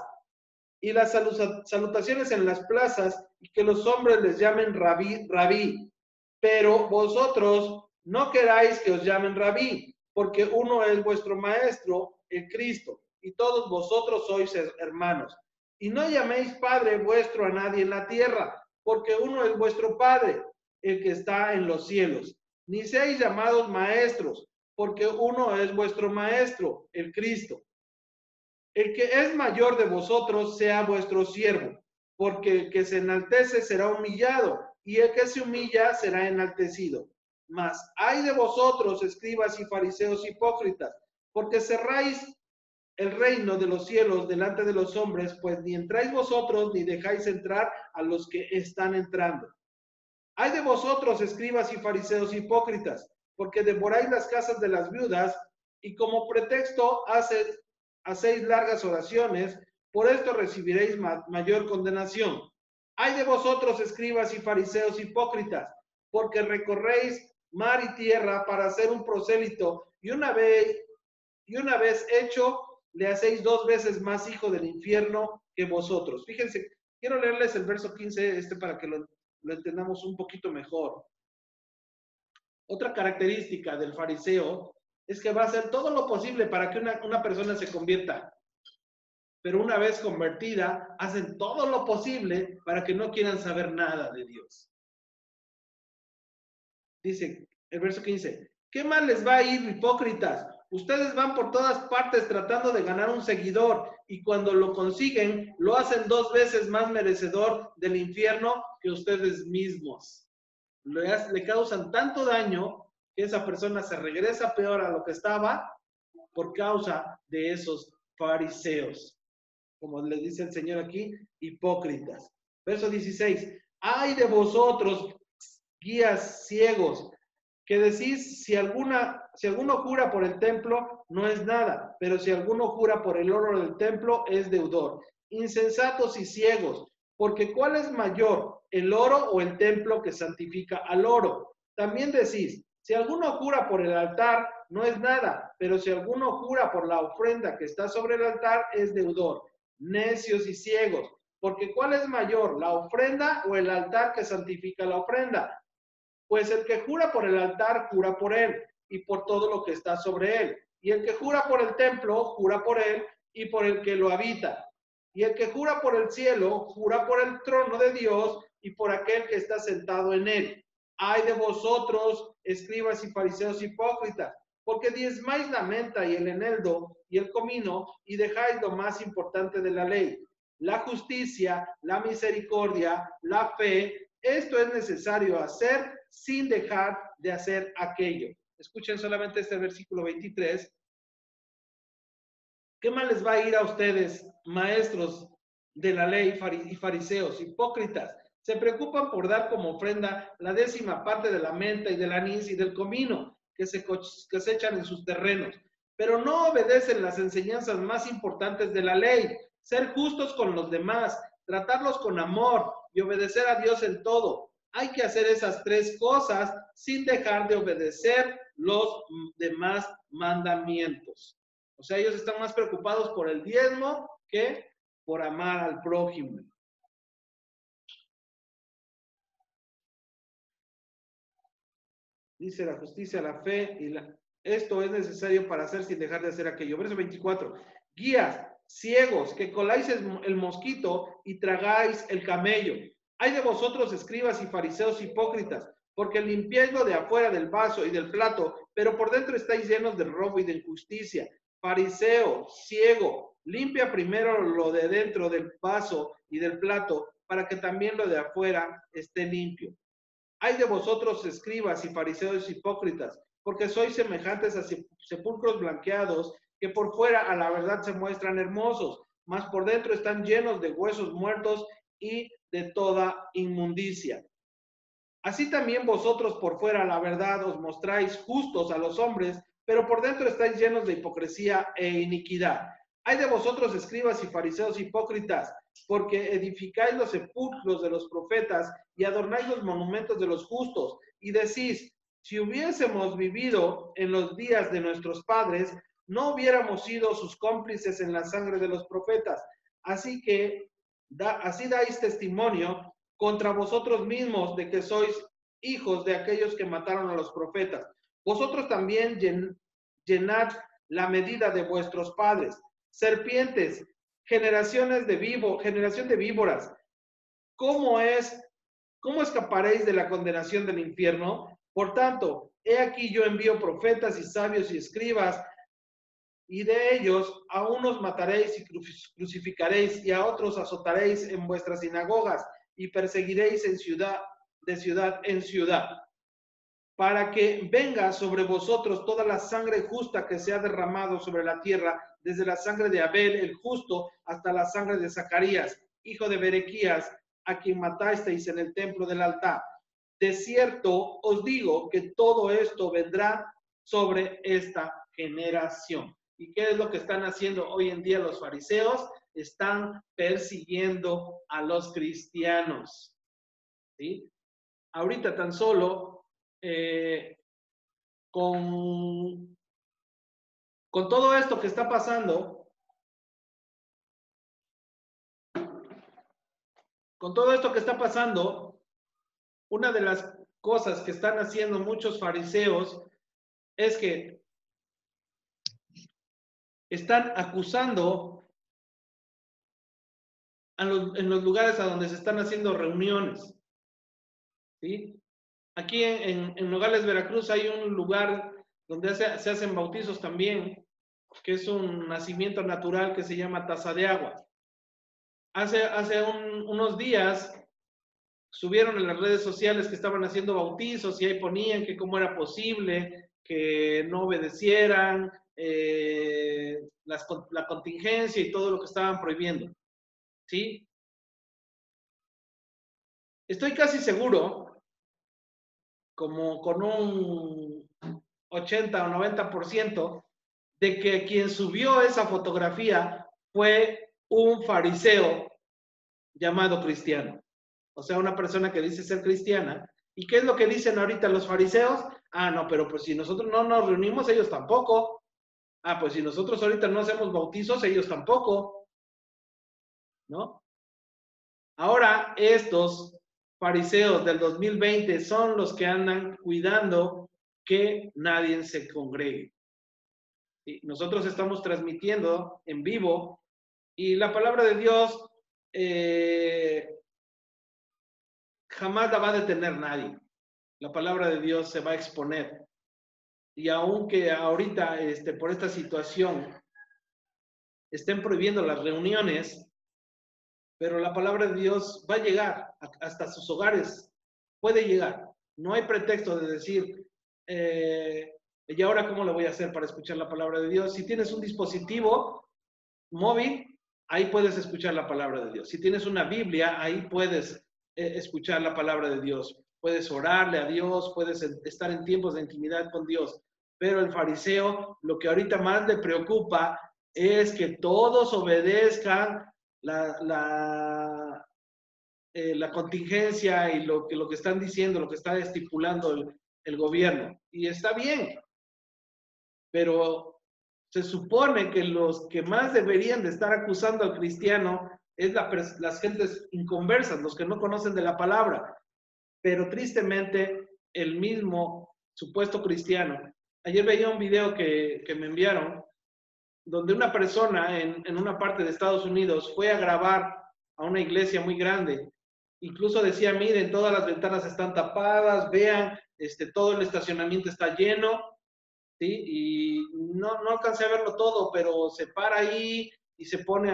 y las salutaciones en las plazas, y que los hombres les llamen rabí, rabí. Pero vosotros no queráis que os llamen rabí, porque uno es vuestro maestro, el Cristo, y todos vosotros sois hermanos. Y no llaméis Padre vuestro a nadie en la tierra, porque uno es vuestro Padre, el que está en los cielos. Ni seáis llamados maestros, porque uno es vuestro maestro, el Cristo. El que es mayor de vosotros sea vuestro siervo, porque el que se enaltece será humillado, y el que se humilla será enaltecido. Mas ay de vosotros, escribas y fariseos hipócritas, porque cerráis el reino de los cielos delante de los hombres, pues ni entráis vosotros ni dejáis entrar a los que están entrando. Ay de vosotros, escribas y fariseos hipócritas, porque devoráis las casas de las viudas, y como pretexto hacéis largas oraciones, por esto recibiréis mayor condenación. Ay de vosotros, escribas y fariseos hipócritas, porque recorréis mar y tierra para hacer un prosélito, y una vez hecho, le hacéis 2 veces más hijo del infierno que vosotros. Fíjense, quiero leerles el verso 15, para que lo entendamos un poquito mejor. Otra característica del fariseo es que va a hacer todo lo posible para que una persona se convierta. Pero una vez convertida, hacen todo lo posible para que no quieran saber nada de Dios. Dice el verso 15, ¿qué mal les va a ir, hipócritas? Ustedes van por todas partes tratando de ganar un seguidor, y cuando lo consiguen, lo hacen 2 veces más merecedor del infierno que ustedes mismos. Le causan tanto daño que esa persona se regresa peor a lo que estaba por causa de esos fariseos. Como le dice el Señor aquí, hipócritas. Verso 16, ay de vosotros, guías ciegos, que decís, si alguno jura por el templo, no es nada, pero si alguno jura por el oro del templo, es deudor. Insensatos y ciegos, porque ¿cuál es mayor, el oro o el templo que santifica al oro? También decís, si alguno jura por el altar, no es nada, pero si alguno jura por la ofrenda que está sobre el altar, es deudor. Necios y ciegos, porque ¿cuál es mayor, la ofrenda o el altar que santifica la ofrenda? Pues el que jura por el altar, jura por él y por todo lo que está sobre él. Y el que jura por el templo, jura por él y por el que lo habita. Y el que jura por el cielo, jura por el trono de Dios y por aquel que está sentado en él. Ay de vosotros, escribas y fariseos hipócritas, porque diezmáis la menta y el eneldo y el comino, y dejáis lo más importante de la ley, la justicia, la misericordia, la fe. Esto es necesario hacer sin dejar de hacer aquello. Escuchen solamente este versículo 23. ¿Qué mal les va a ir a ustedes, maestros de la ley y fariseos, hipócritas? Se preocupan por dar como ofrenda la 10ª parte de la menta y del anís y del comino que se cosechan en sus terrenos, pero no obedecen las enseñanzas más importantes de la ley: ser justos con los demás, tratarlos con amor y obedecer a Dios en todo. Hay que hacer esas 3 cosas sin dejar de obedecer los demás mandamientos. O sea, ellos están más preocupados por el diezmo que por amar al prójimo. Dice la justicia, la fe y esto es necesario para hacer sin dejar de hacer aquello. Verso 24. Guías, ciegos, que coláis el mosquito y tragáis el camello. Ay de vosotros, escribas y fariseos hipócritas, porque limpiáis lo de afuera del vaso y del plato, pero por dentro estáis llenos de robo y de injusticia. Fariseo, ciego, limpia primero lo de dentro del vaso y del plato, para que también lo de afuera esté limpio. Ay de vosotros, escribas y fariseos hipócritas, porque sois semejantes a sepulcros blanqueados, que por fuera a la verdad se muestran hermosos, mas por dentro están llenos de huesos muertos y de toda inmundicia. Así también vosotros por fuera, la verdad, os mostráis justos a los hombres, pero por dentro estáis llenos de hipocresía e iniquidad. Hay de vosotros, escribas y fariseos hipócritas, porque edificáis los sepulcros de los profetas y adornáis los monumentos de los justos, y decís, si hubiésemos vivido en los días de nuestros padres, no hubiéramos sido sus cómplices en la sangre de los profetas. Así dais testimonio contra vosotros mismos de que sois hijos de aquellos que mataron a los profetas. Vosotros también llenad la medida de vuestros padres. Serpientes, generación de víboras, ¿cómo escaparéis de la condenación del infierno? Por tanto, he aquí yo envío profetas y sabios y escribas, y de ellos a unos mataréis y crucificaréis, y a otros azotaréis en vuestras sinagogas, y perseguiréis de ciudad en ciudad, para que venga sobre vosotros toda la sangre justa que se ha derramado sobre la tierra, desde la sangre de Abel el justo hasta la sangre de Zacarías, hijo de Berequías, a quien matasteis en el templo del altar. De cierto os digo que todo esto vendrá sobre esta generación. ¿Y qué es lo que están haciendo hoy en día los fariseos? Están persiguiendo a los cristianos. ¿Sí? Ahorita tan solo con todo esto que está pasando, una de las cosas que están haciendo muchos fariseos es que están acusando en los lugares a donde se están haciendo reuniones. ¿Sí? Aquí en Nogales, Veracruz, hay un lugar donde se hacen bautizos también, que es un nacimiento natural que se llama Taza de Agua. Hace unos días subieron en las redes sociales que estaban haciendo bautizos y ahí ponían que cómo era posible que no obedecieran la contingencia y todo lo que estaban prohibiendo. ¿Sí? Estoy casi seguro, como con un 80 o 90%, de que quien subió esa fotografía fue un fariseo llamado cristiano. O sea, una persona que dice ser cristiana. ¿Y qué es lo que dicen ahorita los fariseos? Ah, no, pero pues si nosotros no nos reunimos, ellos tampoco. Ah, pues si nosotros ahorita no hacemos bautizos, ellos tampoco. ¿No? Ahora estos fariseos del 2020 son los que andan cuidando que nadie se congregue. ¿Sí? Nosotros estamos transmitiendo en vivo y la palabra de Dios jamás la va a detener nadie. La palabra de Dios se va a exponer. Y aunque ahorita por esta situación estén prohibiendo las reuniones, pero la palabra de Dios va a llegar hasta sus hogares. Puede llegar. No hay pretexto de decir, ¿y ahora cómo lo voy a hacer para escuchar la palabra de Dios? Si tienes un dispositivo móvil, ahí puedes escuchar la palabra de Dios. Si tienes una Biblia, ahí puedes escuchar la palabra de Dios. Puedes orarle a Dios, puedes estar en tiempos de intimidad con Dios. Pero el fariseo, lo que ahorita más le preocupa es que todos obedezcan la contingencia y lo que están diciendo, lo que está estipulando el gobierno. Y está bien, pero se supone que los que más deberían de estar acusando al cristiano es las gentes inconversas, los que no conocen de la palabra. Pero tristemente, el mismo supuesto cristiano. Ayer veía un video que me enviaron, donde una persona en una parte de Estados Unidos fue a grabar a una iglesia muy grande. Incluso decía, miren, todas las ventanas están tapadas, vean, todo el estacionamiento está lleno, ¿sí? Y no alcancé a verlo todo, pero se para ahí y se pone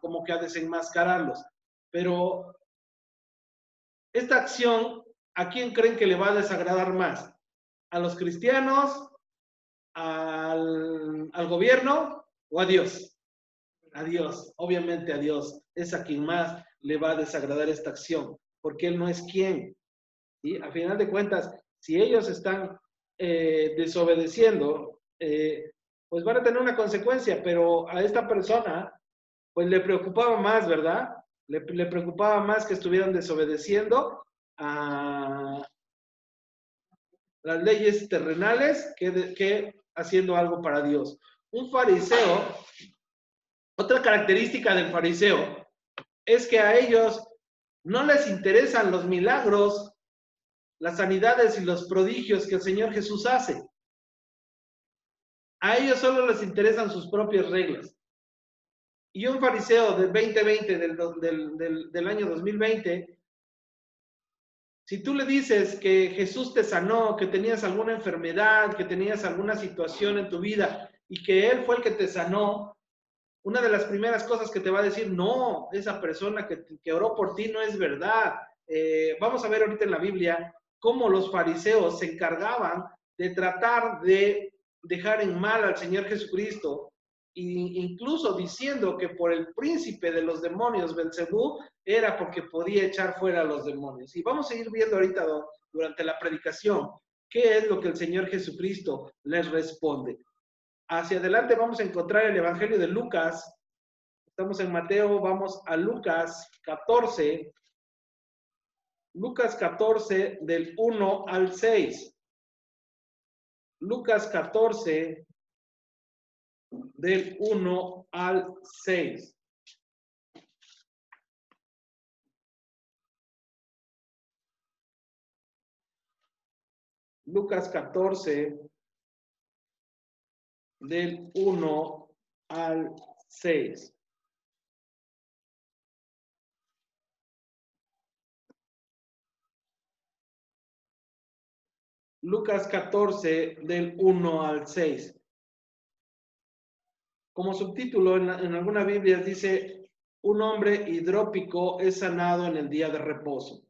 como que a desenmascararlos. Pero esta acción, ¿a quién creen que le va a desagradar más? ¿A los cristianos? ¿Al gobierno o a Dios? A Dios, obviamente a Dios, es a quien más le va a desagradar esta acción, porque Él no es quien. ¿Sí? A final de cuentas, si ellos están desobedeciendo, pues van a tener una consecuencia, pero a esta persona, pues le preocupaba más, ¿verdad? Le preocupaba más que estuvieran desobedeciendo a las leyes terrenales que haciendo algo para Dios. Un fariseo, otra característica del fariseo es que a ellos no les interesan los milagros, las sanidades y los prodigios que el Señor Jesús hace. A ellos solo les interesan sus propias reglas. Y un fariseo del 2020, del año 2020, si tú le dices que Jesús te sanó, que tenías alguna enfermedad, que tenías alguna situación en tu vida y que Él fue el que te sanó, una de las primeras cosas que te va a decir, no, esa persona que oró por ti no es verdad. Vamos a ver ahorita en la Biblia cómo los fariseos se encargaban de tratar de dejar en mal al Señor Jesucristo, e incluso diciendo que por el príncipe de los demonios, Belcebú, era porque podía echar fuera a los demonios. Y vamos a ir viendo ahorita durante la predicación qué es lo que el Señor Jesucristo les responde. Hacia adelante vamos a encontrar el Evangelio de Lucas. Estamos en Mateo, vamos a Lucas 14. Lucas 14 del 1 al 6. Lucas 14 del 1 al 6. Lucas 14 del 1 al 6. Lucas 14 del 1 al 6. Como subtítulo en alguna Biblia dice, un hombre hidrópico es sanado en el día de reposo.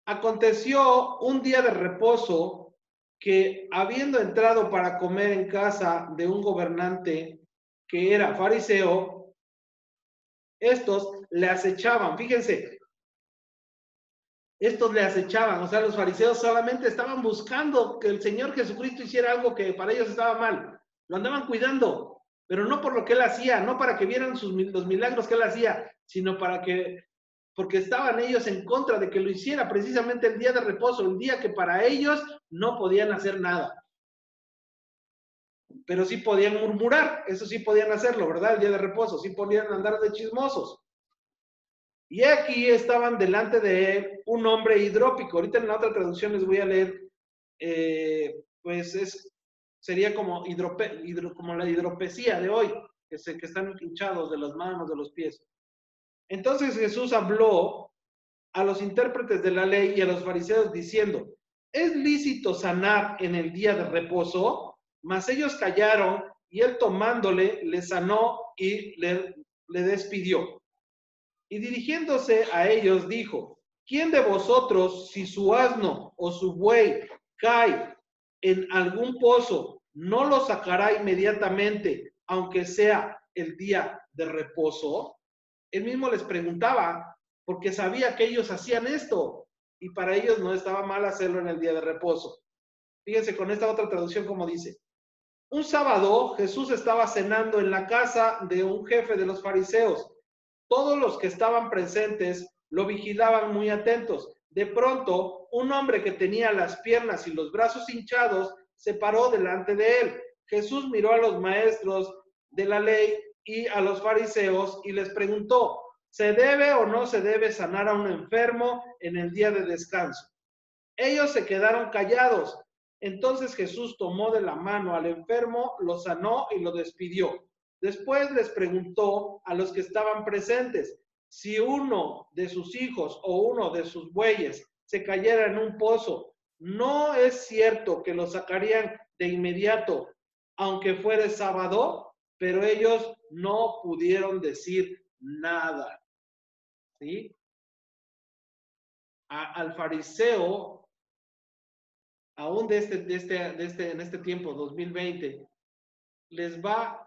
Aconteció un día de reposo que, habiendo entrado para comer en casa de un gobernante que era fariseo, estos le acechaban. Fíjense, estos le acechaban, o sea, los fariseos solamente estaban buscando que el Señor Jesucristo hiciera algo que para ellos estaba mal. Lo andaban cuidando, pero no por lo que Él hacía, no para que vieran los milagros que Él hacía, sino porque estaban ellos en contra de que lo hiciera precisamente el día de reposo, el día que para ellos no podían hacer nada. Pero sí podían murmurar, eso sí podían hacerlo, ¿verdad? El día de reposo, sí podían andar de chismosos. Y aquí estaban delante de él un hombre hidrópico. Ahorita en la otra traducción les voy a leer, pues sería como, como la hidropesía de hoy, que están hinchados de las manos, de los pies. Entonces Jesús habló a los intérpretes de la ley y a los fariseos diciendo, ¿es lícito sanar en el día de reposo? Mas ellos callaron y él tomándole le sanó y le despidió. Y dirigiéndose a ellos dijo, ¿quién de vosotros, si su asno o su buey cae en algún pozo, no lo sacará inmediatamente, aunque sea el día de reposo? Él mismo les preguntaba, porque sabía que ellos hacían esto, y para ellos no estaba mal hacerlo en el día de reposo. Fíjense con esta otra traducción como dice, un sábado Jesús estaba cenando en la casa de un jefe de los fariseos. Todos los que estaban presentes lo vigilaban muy atentos. De pronto, un hombre que tenía las piernas y los brazos hinchados se paró delante de él. Jesús miró a los maestros de la ley y a los fariseos y les preguntó, ¿se debe o no se debe sanar a un enfermo en el día de descanso? Ellos se quedaron callados. Entonces Jesús tomó de la mano al enfermo, lo sanó y lo despidió. Después les preguntó a los que estaban presentes, si uno de sus hijos o uno de sus bueyes se cayera en un pozo, ¿no es cierto que lo sacarían de inmediato, aunque fuera sábado? Pero ellos no pudieron decir nada. ¿Sí? Al fariseo, aún en este tiempo, 2020, les va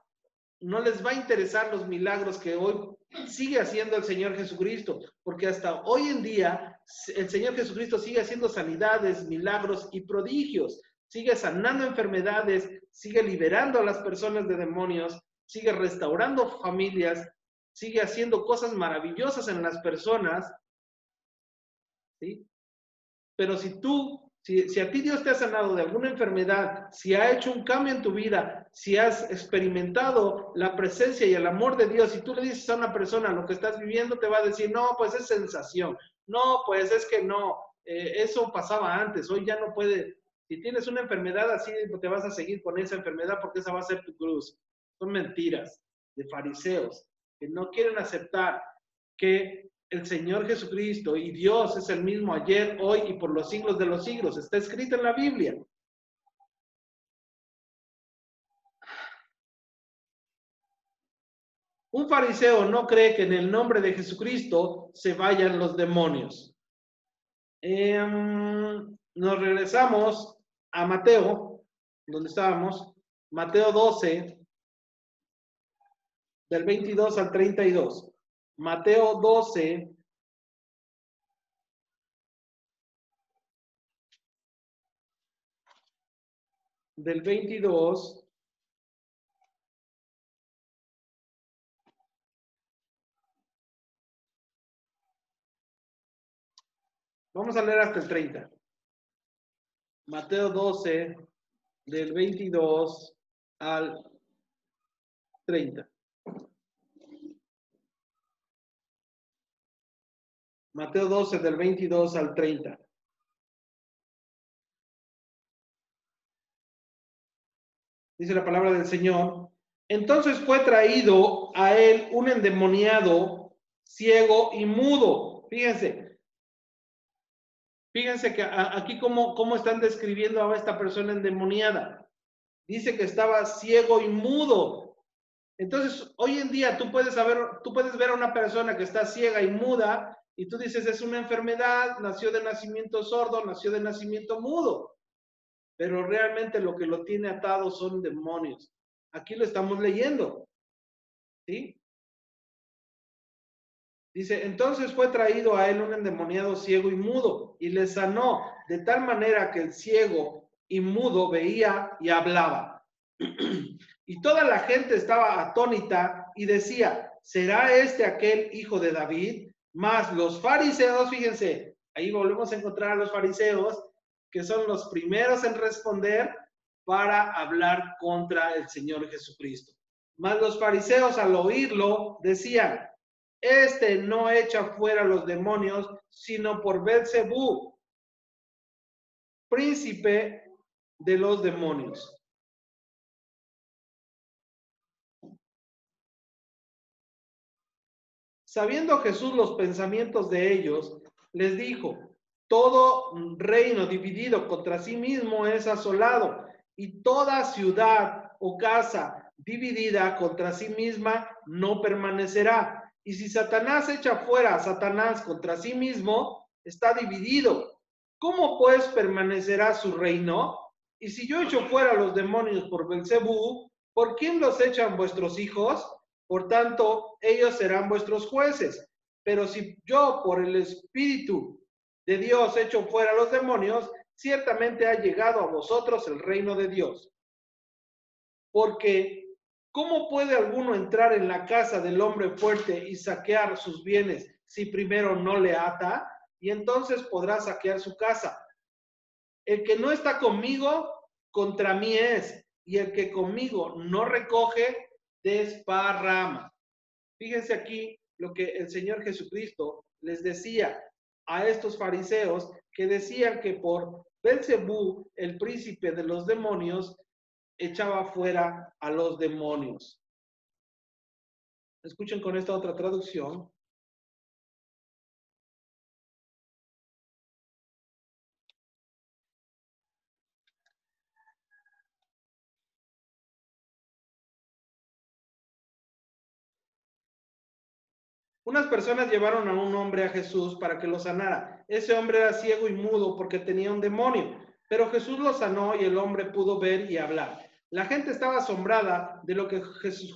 no les va a interesar los milagros que hoy sigue haciendo el Señor Jesucristo, porque hasta hoy en día el Señor Jesucristo sigue haciendo sanidades, milagros y prodigios, sigue sanando enfermedades, sigue liberando a las personas de demonios, sigue restaurando familias, sigue haciendo cosas maravillosas en las personas, ¿sí? Pero si a ti Dios te ha sanado de alguna enfermedad, si ha hecho un cambio en tu vida, si has experimentado la presencia y el amor de Dios, y tú le dices a una persona lo que estás viviendo, te va a decir, no, pues es sensación, no, pues es que no, eso pasaba antes, hoy ya no puede. Si tienes una enfermedad así, te vas a seguir con esa enfermedad porque esa va a ser tu cruz. Son mentiras de fariseos que no quieren aceptar que el Señor Jesucristo y Dios es el mismo ayer, hoy y por los siglos de los siglos. Está escrito en la Biblia. Un fariseo no cree que en el nombre de Jesucristo se vayan los demonios. Nos regresamos a Mateo, donde estábamos. Mateo 12, del 22 al 32. Mateo 12, del 22 vamos a leer hasta el 30. Mateo 12, del 22 al 30. Mateo 12, del 22 al 30. Dice la palabra del Señor. Entonces fue traído a él un endemoniado, ciego y mudo. Fíjense que aquí cómo están describiendo a esta persona endemoniada. Dice que estaba ciego y mudo. Entonces, hoy en día tú puedes ver a una persona que está ciega y muda y tú dices, es una enfermedad, nació de nacimiento sordo, nació de nacimiento mudo. Pero realmente lo que lo tiene atado son demonios. Aquí lo estamos leyendo. ¿Sí? Dice, entonces fue traído a él un endemoniado ciego y mudo y le sanó de tal manera que el ciego y mudo veía y hablaba. Y toda la gente estaba atónita y decía, ¿será este aquel hijo de David? Mas los fariseos, fíjense, ahí volvemos a encontrar a los fariseos, que son los primeros en responder para hablar contra el Señor Jesucristo. Mas los fariseos al oírlo decían, este no echa fuera los demonios, sino por Belzebú, príncipe de los demonios. Sabiendo Jesús los pensamientos de ellos, les dijo, todo reino dividido contra sí mismo es asolado, y toda ciudad o casa dividida contra sí misma no permanecerá. Y si Satanás echa fuera a Satanás contra sí mismo, está dividido. ¿Cómo pues permanecerá su reino? Y si yo echo fuera a los demonios por Belzebú, ¿por quién los echan vuestros hijos? Por tanto, ellos serán vuestros jueces. Pero si yo por el Espíritu de Dios echo fuera a los demonios, ciertamente ha llegado a vosotros el reino de Dios. Porque, ¿cómo puede alguno entrar en la casa del hombre fuerte y saquear sus bienes si primero no le ata? Y entonces podrá saquear su casa. El que no está conmigo, contra mí es, y el que conmigo no recoge, desparrama. Fíjense aquí lo que el Señor Jesucristo les decía a estos fariseos que decían que por Belzebú, el príncipe de los demonios, echaba fuera a los demonios. Escuchen con esta otra traducción. Unas personas llevaron a un hombre a Jesús para que lo sanara. Ese hombre era ciego y mudo porque tenía un demonio, pero Jesús lo sanó y el hombre pudo ver y hablar. La gente estaba asombrada de lo que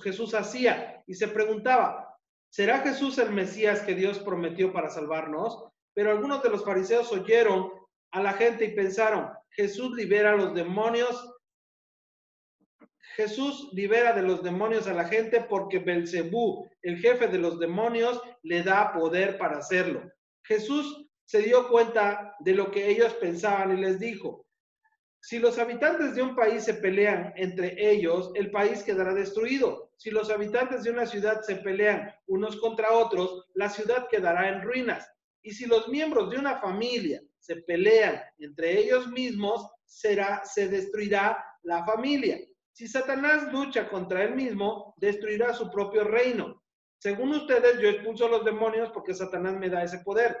Jesús hacía y se preguntaba, ¿será Jesús el Mesías que Dios prometió para salvarnos? Pero algunos de los fariseos oyeron a la gente y pensaron, Jesús libera a los demonios. Jesús libera de los demonios a la gente porque Belcebú, el jefe de los demonios, le da poder para hacerlo. Jesús se dio cuenta de lo que ellos pensaban y les dijo, si los habitantes de un país se pelean entre ellos, el país quedará destruido. Si los habitantes de una ciudad se pelean unos contra otros, la ciudad quedará en ruinas. Y si los miembros de una familia se pelean entre ellos mismos, se destruirá la familia. Si Satanás lucha contra él mismo, destruirá su propio reino. Según ustedes, yo expulso a los demonios porque Satanás me da ese poder.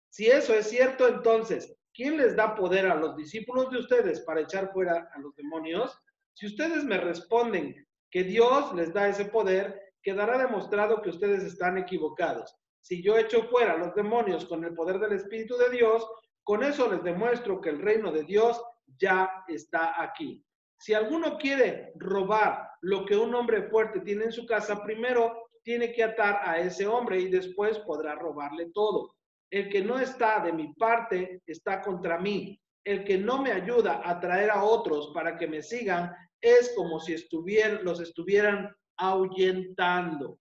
Si eso es cierto, entonces, ¿quién les da poder a los discípulos de ustedes para echar fuera a los demonios? Si ustedes me responden que Dios les da ese poder, quedará demostrado que ustedes están equivocados. Si yo echo fuera a los demonios con el poder del Espíritu de Dios, con eso les demuestro que el reino de Dios ya está aquí. Si alguno quiere robar lo que un hombre fuerte tiene en su casa, primero tiene que atar a ese hombre y después podrá robarle todo. El que no está de mi parte está contra mí. El que no me ayuda a traer a otros para que me sigan es como si los estuvieran ahuyentando.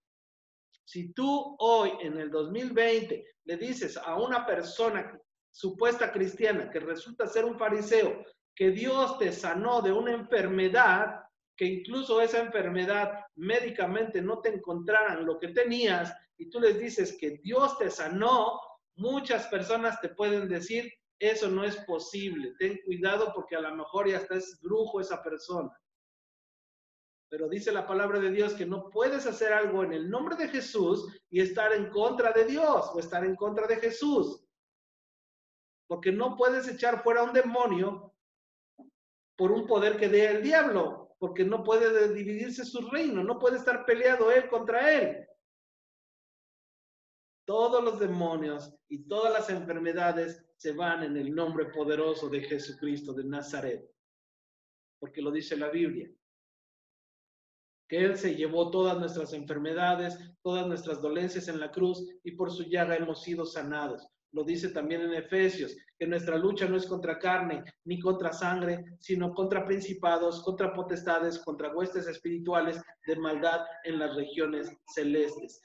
Si tú hoy en el 2020 le dices a una persona supuesta cristiana que resulta ser un fariseo que Dios te sanó de una enfermedad, que incluso esa enfermedad médicamente no te encontraran lo que tenías, y tú les dices que Dios te sanó, muchas personas te pueden decir, eso no es posible, ten cuidado porque a lo mejor ya está es brujo esa persona. Pero dice la palabra de Dios que no puedes hacer algo en el nombre de Jesús y estar en contra de Dios o estar en contra de Jesús. Porque no puedes echar fuera un demonio por un poder que dé el diablo, porque no puede dividirse su reino, no puede estar peleado él contra él. Todos los demonios y todas las enfermedades se van en el nombre poderoso de Jesucristo de Nazaret, porque lo dice la Biblia, que Él se llevó todas nuestras enfermedades, todas nuestras dolencias en la cruz y por su llaga hemos sido sanados. Lo dice también en Efesios, que nuestra lucha no es contra carne ni contra sangre, sino contra principados, contra potestades, contra huestes espirituales de maldad en las regiones celestes.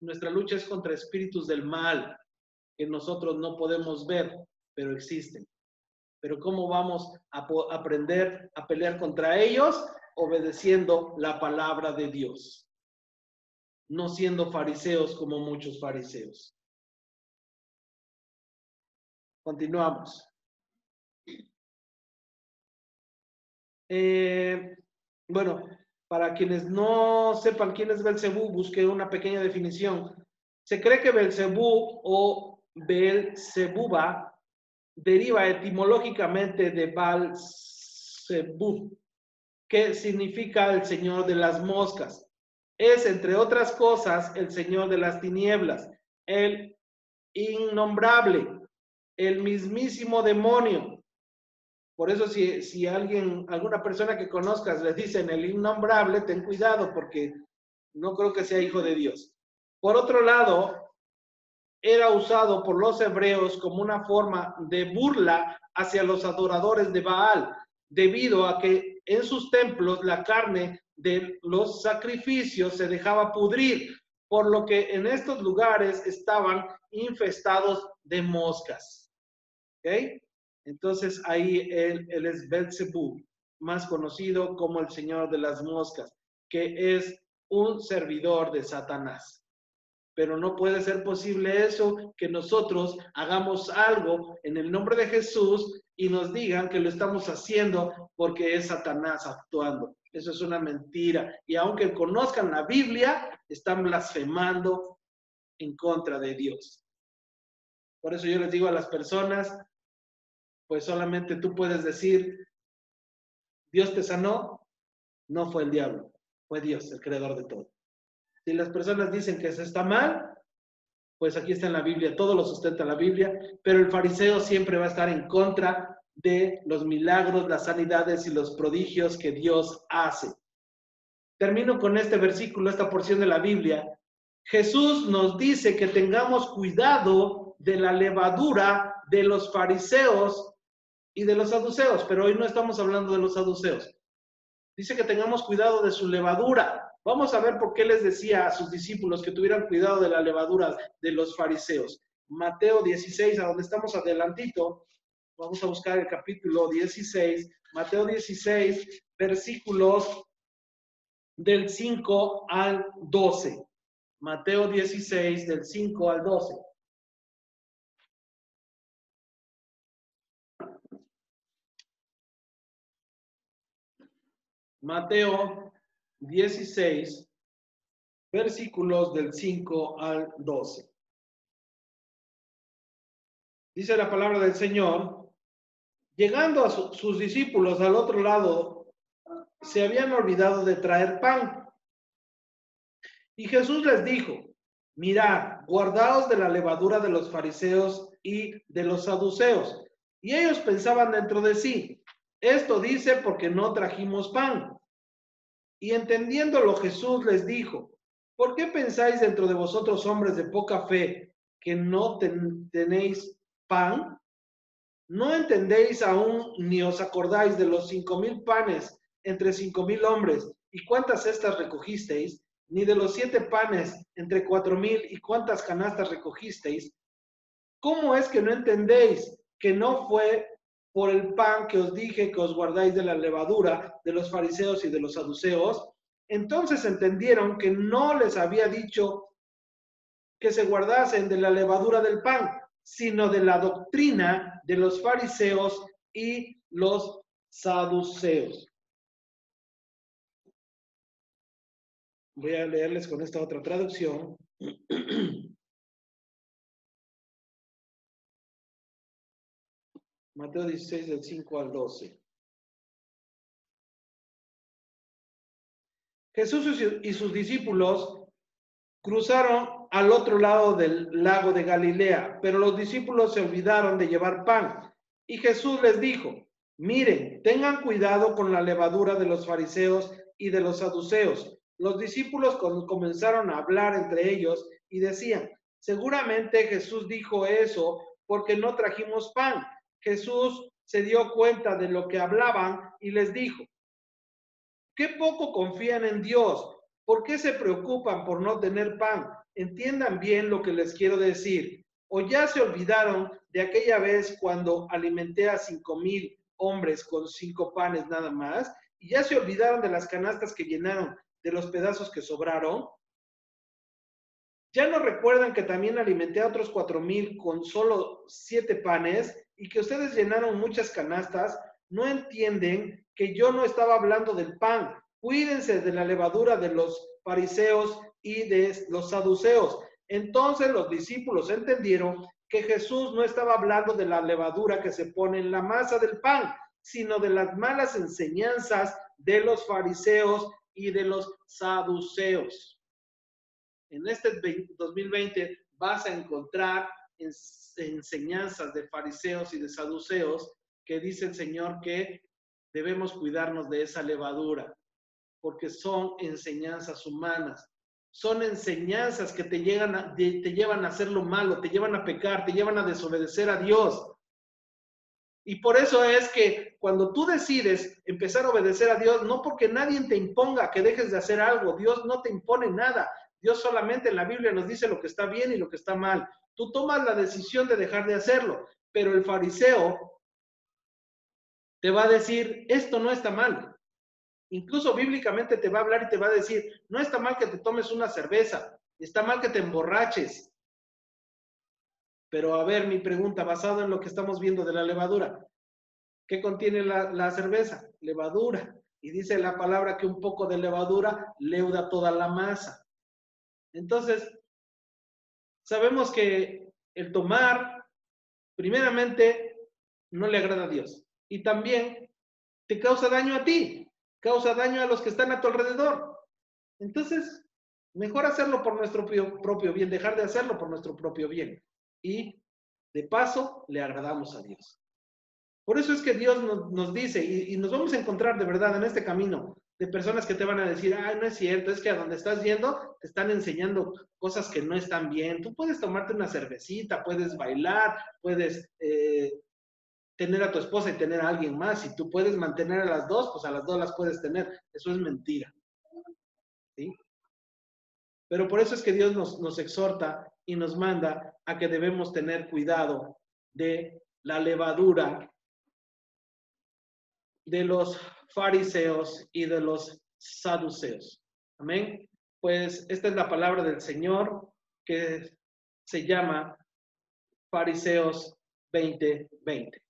Nuestra lucha es contra espíritus del mal, que nosotros no podemos ver, pero existen. Pero ¿cómo vamos a aprender a pelear contra ellos? Obedeciendo la palabra de Dios, no siendo fariseos como muchos fariseos. Continuamos. Bueno, para quienes no sepan quién es Belcebú, busqué una pequeña definición. Se cree que Belcebú o Belzebuba deriva etimológicamente de Baal-Zebub, que significa el señor de las moscas. Es, entre otras cosas, el señor de las tinieblas, el innombrable, el mismísimo demonio. Por eso si alguna persona que conozcas le dicen el innombrable, ten cuidado porque no creo que sea hijo de Dios. Por otro lado, era usado por los hebreos como una forma de burla hacia los adoradores de Baal, debido a que en sus templos la carne de los sacrificios se dejaba pudrir, por lo que en estos lugares estaban infestados de moscas. ¿Ok? Entonces ahí él es Belcebú, más conocido como el señor de las moscas, que es un servidor de Satanás. Pero no puede ser posible eso, que nosotros hagamos algo en el nombre de Jesús y nos digan que lo estamos haciendo porque es Satanás actuando. Eso es una mentira. Y aunque conozcan la Biblia, están blasfemando en contra de Dios. Por eso yo les digo a las personas, pues solamente tú puedes decir, Dios te sanó, no fue el diablo, fue Dios, el creador de todo. Si las personas dicen que eso está mal, pues aquí está en la Biblia, todo lo sustenta la Biblia, pero el fariseo siempre va a estar en contra de los milagros, las sanidades y los prodigios que Dios hace. Termino con este versículo, esta porción de la Biblia. Jesús nos dice que tengamos cuidado de la levadura de los fariseos y de los saduceos, pero hoy no estamos hablando de los saduceos. Dice que tengamos cuidado de su levadura. Vamos a ver por qué les decía a sus discípulos que tuvieran cuidado de la levadura de los fariseos. Mateo 16, a donde estamos adelantito, vamos a buscar el capítulo 16, Mateo 16, versículos del 5 al 12. Mateo 16, del 5 al 12. Mateo 16, versículos del 5 al 12. Dice la palabra del Señor, llegando a sus discípulos al otro lado, se habían olvidado de traer pan. Y Jesús les dijo, mirad, guardaos de la levadura de los fariseos y de los saduceos. Y ellos pensaban dentro de sí, esto dice porque no trajimos pan. Y entendiéndolo Jesús les dijo, ¿por qué pensáis dentro de vosotros hombres de poca fe que no tenéis pan? ¿No entendéis aún ni os acordáis de los 5,000 panes entre 5,000 hombres y cuántas cestas recogisteis? Ni de los 7 panes entre 4,000 y cuántas canastas recogisteis? ¿Cómo es que no entendéis que no fue por el pan que os dije que os guardáis de la levadura de los fariseos y de los saduceos? Entonces entendieron que no les había dicho que se guardasen de la levadura del pan, sino de la doctrina de los fariseos y los saduceos. Voy a leerles con esta otra traducción. Mateo 16, del 5 al 12. Jesús y sus discípulos cruzaron al otro lado del lago de Galilea, pero los discípulos se olvidaron de llevar pan. Y Jesús les dijo, miren, tengan cuidado con la levadura de los fariseos y de los saduceos. Los discípulos comenzaron a hablar entre ellos y decían, seguramente Jesús dijo eso porque no trajimos pan. Jesús se dio cuenta de lo que hablaban y les dijo, ¿qué poco confían en Dios? ¿Por qué se preocupan por no tener pan? Entiendan bien lo que les quiero decir. ¿O ya se olvidaron de aquella vez cuando alimenté a 5,000 hombres con 5 panes nada más? ¿Y ya se olvidaron de las canastas que llenaron de los pedazos que sobraron? ¿Ya no recuerdan que también alimenté a otros 4,000 con solo 7 panes y que ustedes llenaron muchas canastas? ¿No entienden que yo no estaba hablando del pan? Cuídense de la levadura de los fariseos y de los saduceos. Entonces los discípulos entendieron que Jesús no estaba hablando de la levadura que se pone en la masa del pan, sino de las malas enseñanzas de los fariseos y de los saduceos. En este 2020 vas a encontrar enseñanzas de fariseos y de saduceos que dice el Señor que debemos cuidarnos de esa levadura, porque son enseñanzas humanas, son enseñanzas que te llevan a hacer lo malo, te llevan a pecar, te llevan a desobedecer a Dios. Y por eso es que cuando tú decides empezar a obedecer a Dios, no porque nadie te imponga que dejes de hacer algo, Dios no te impone nada, Dios solamente en la Biblia nos dice lo que está bien y lo que está mal. Tú tomas la decisión de dejar de hacerlo, pero el fariseo te va a decir, esto no está mal. Incluso bíblicamente te va a hablar y te va a decir, no está mal que te tomes una cerveza, está mal que te emborraches. Pero a ver, mi pregunta, basado en lo que estamos viendo de la levadura, ¿qué contiene la cerveza? Levadura. Y dice la palabra que un poco de levadura leuda toda la masa. Entonces, sabemos que el tomar, primeramente, no le agrada a Dios. Y también te causa daño a ti, causa daño a los que están a tu alrededor. Entonces, mejor hacerlo por nuestro propio bien, dejar de hacerlo por nuestro propio bien. Y de paso, le agradamos a Dios. Por eso es que Dios nos dice, y nos vamos a encontrar de verdad en este camino, de personas que te van a decir, ay, no es cierto, es que a donde estás yendo te están enseñando cosas que no están bien. Tú puedes tomarte una cervecita, puedes bailar, puedes tener a tu esposa y tener a alguien más. Si tú puedes mantener a las dos, pues a las dos las puedes tener. Eso es mentira. ¿Sí? Pero por eso es que Dios nos exhorta y nos manda a que debemos tener cuidado de la levadura de los fariseos y de los saduceos. Amén. Pues esta es la palabra del Señor que se llama Fariseos 20:20.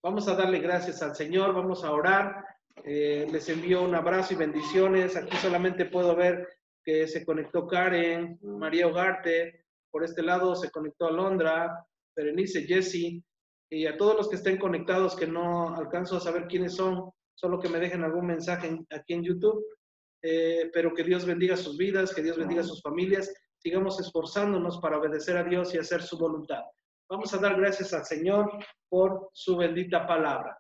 Vamos a darle gracias al Señor, vamos a orar. Les envío un abrazo y bendiciones. Aquí solamente puedo ver que se conectó Karen, María Ugarte, por este lado se conectó Alondra, Berenice, Jessy, y a todos los que estén conectados que no alcanzo a saber quiénes son, solo que me dejen algún mensaje aquí en YouTube, pero que Dios bendiga sus vidas, que Dios bendiga sus familias, sigamos esforzándonos para obedecer a Dios y hacer su voluntad. Vamos a dar gracias al Señor por su bendita palabra.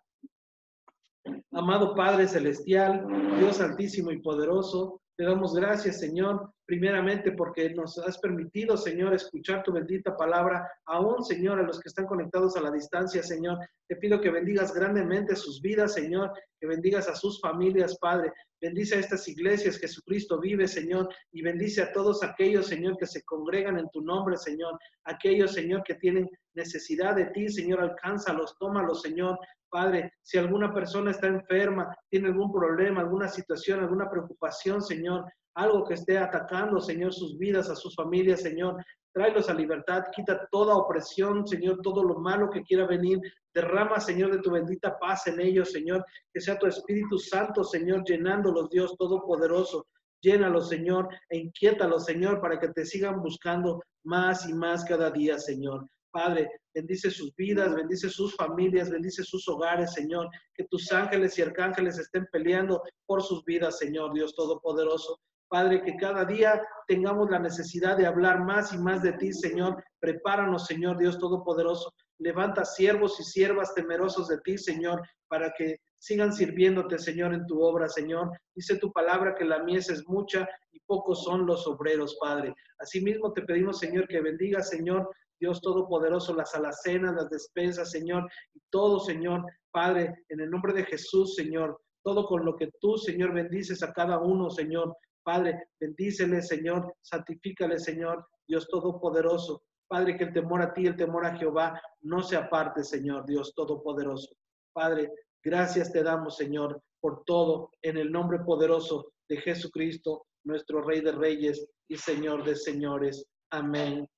Amado Padre Celestial, Dios Altísimo y Poderoso, te damos gracias, Señor, primeramente porque nos has permitido, Señor, escuchar tu bendita palabra, aún, Señor, a los que están conectados a la distancia, Señor. Te pido que bendigas grandemente sus vidas, Señor, que bendigas a sus familias, Padre. Bendice a estas iglesias que Jesucristo vive, Señor, y bendice a todos aquellos, Señor, que se congregan en tu nombre, Señor. Aquellos, Señor, que tienen necesidad de ti, Señor, alcánzalos, tómalos, Señor. Padre, si alguna persona está enferma, tiene algún problema, alguna situación, alguna preocupación, Señor, algo que esté atacando, Señor, sus vidas, a sus familias, Señor, tráelos a libertad, quita toda opresión, Señor, todo lo malo que quiera venir, derrama, Señor, de tu bendita paz en ellos, Señor, que sea tu Espíritu Santo, Señor, llenándolos, Dios Todopoderoso. Llénalos, Señor, e inquiétalos, Señor, para que te sigan buscando más y más cada día, Señor. Padre, bendice sus vidas, bendice sus familias, bendice sus hogares, Señor. Que tus ángeles y arcángeles estén peleando por sus vidas, Señor, Dios Todopoderoso. Padre, que cada día tengamos la necesidad de hablar más y más de ti, Señor. Prepáranos, Señor, Dios Todopoderoso. Levanta siervos y siervas temerosos de ti, Señor, para que sigan sirviéndote, Señor, en tu obra, Señor. Dice tu palabra que la mies es mucha y pocos son los obreros, Padre. Asimismo te pedimos, Señor, que bendiga, Señor, Dios Todopoderoso, las alacenas, las despensas, Señor, y todo, Señor, Padre, en el nombre de Jesús, Señor, todo con lo que tú, Señor, bendices a cada uno, Señor. Padre, bendícele, Señor, santifícale, Señor, Dios Todopoderoso. Padre, que el temor a ti, el temor a Jehová, no se aparte, Señor, Dios Todopoderoso. Padre, gracias te damos, Señor, por todo, en el nombre poderoso de Jesucristo, nuestro Rey de Reyes y Señor de Señores. Amén.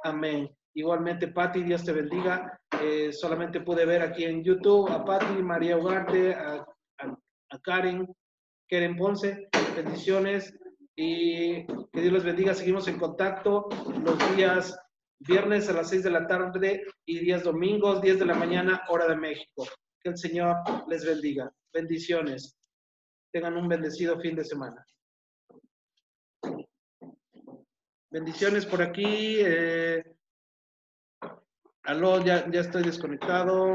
Amén. Igualmente, Pati, Dios te bendiga. Solamente pude ver aquí en YouTube a Pati, María Ugarte, a Karen Ponce. Bendiciones y que Dios les bendiga. Seguimos en contacto los días viernes a las 6 de la tarde y días domingos, 10 de la mañana, hora de México. Que el Señor les bendiga. Bendiciones. Tengan un bendecido fin de semana. Bendiciones por aquí. Aló, ya estoy desconectado.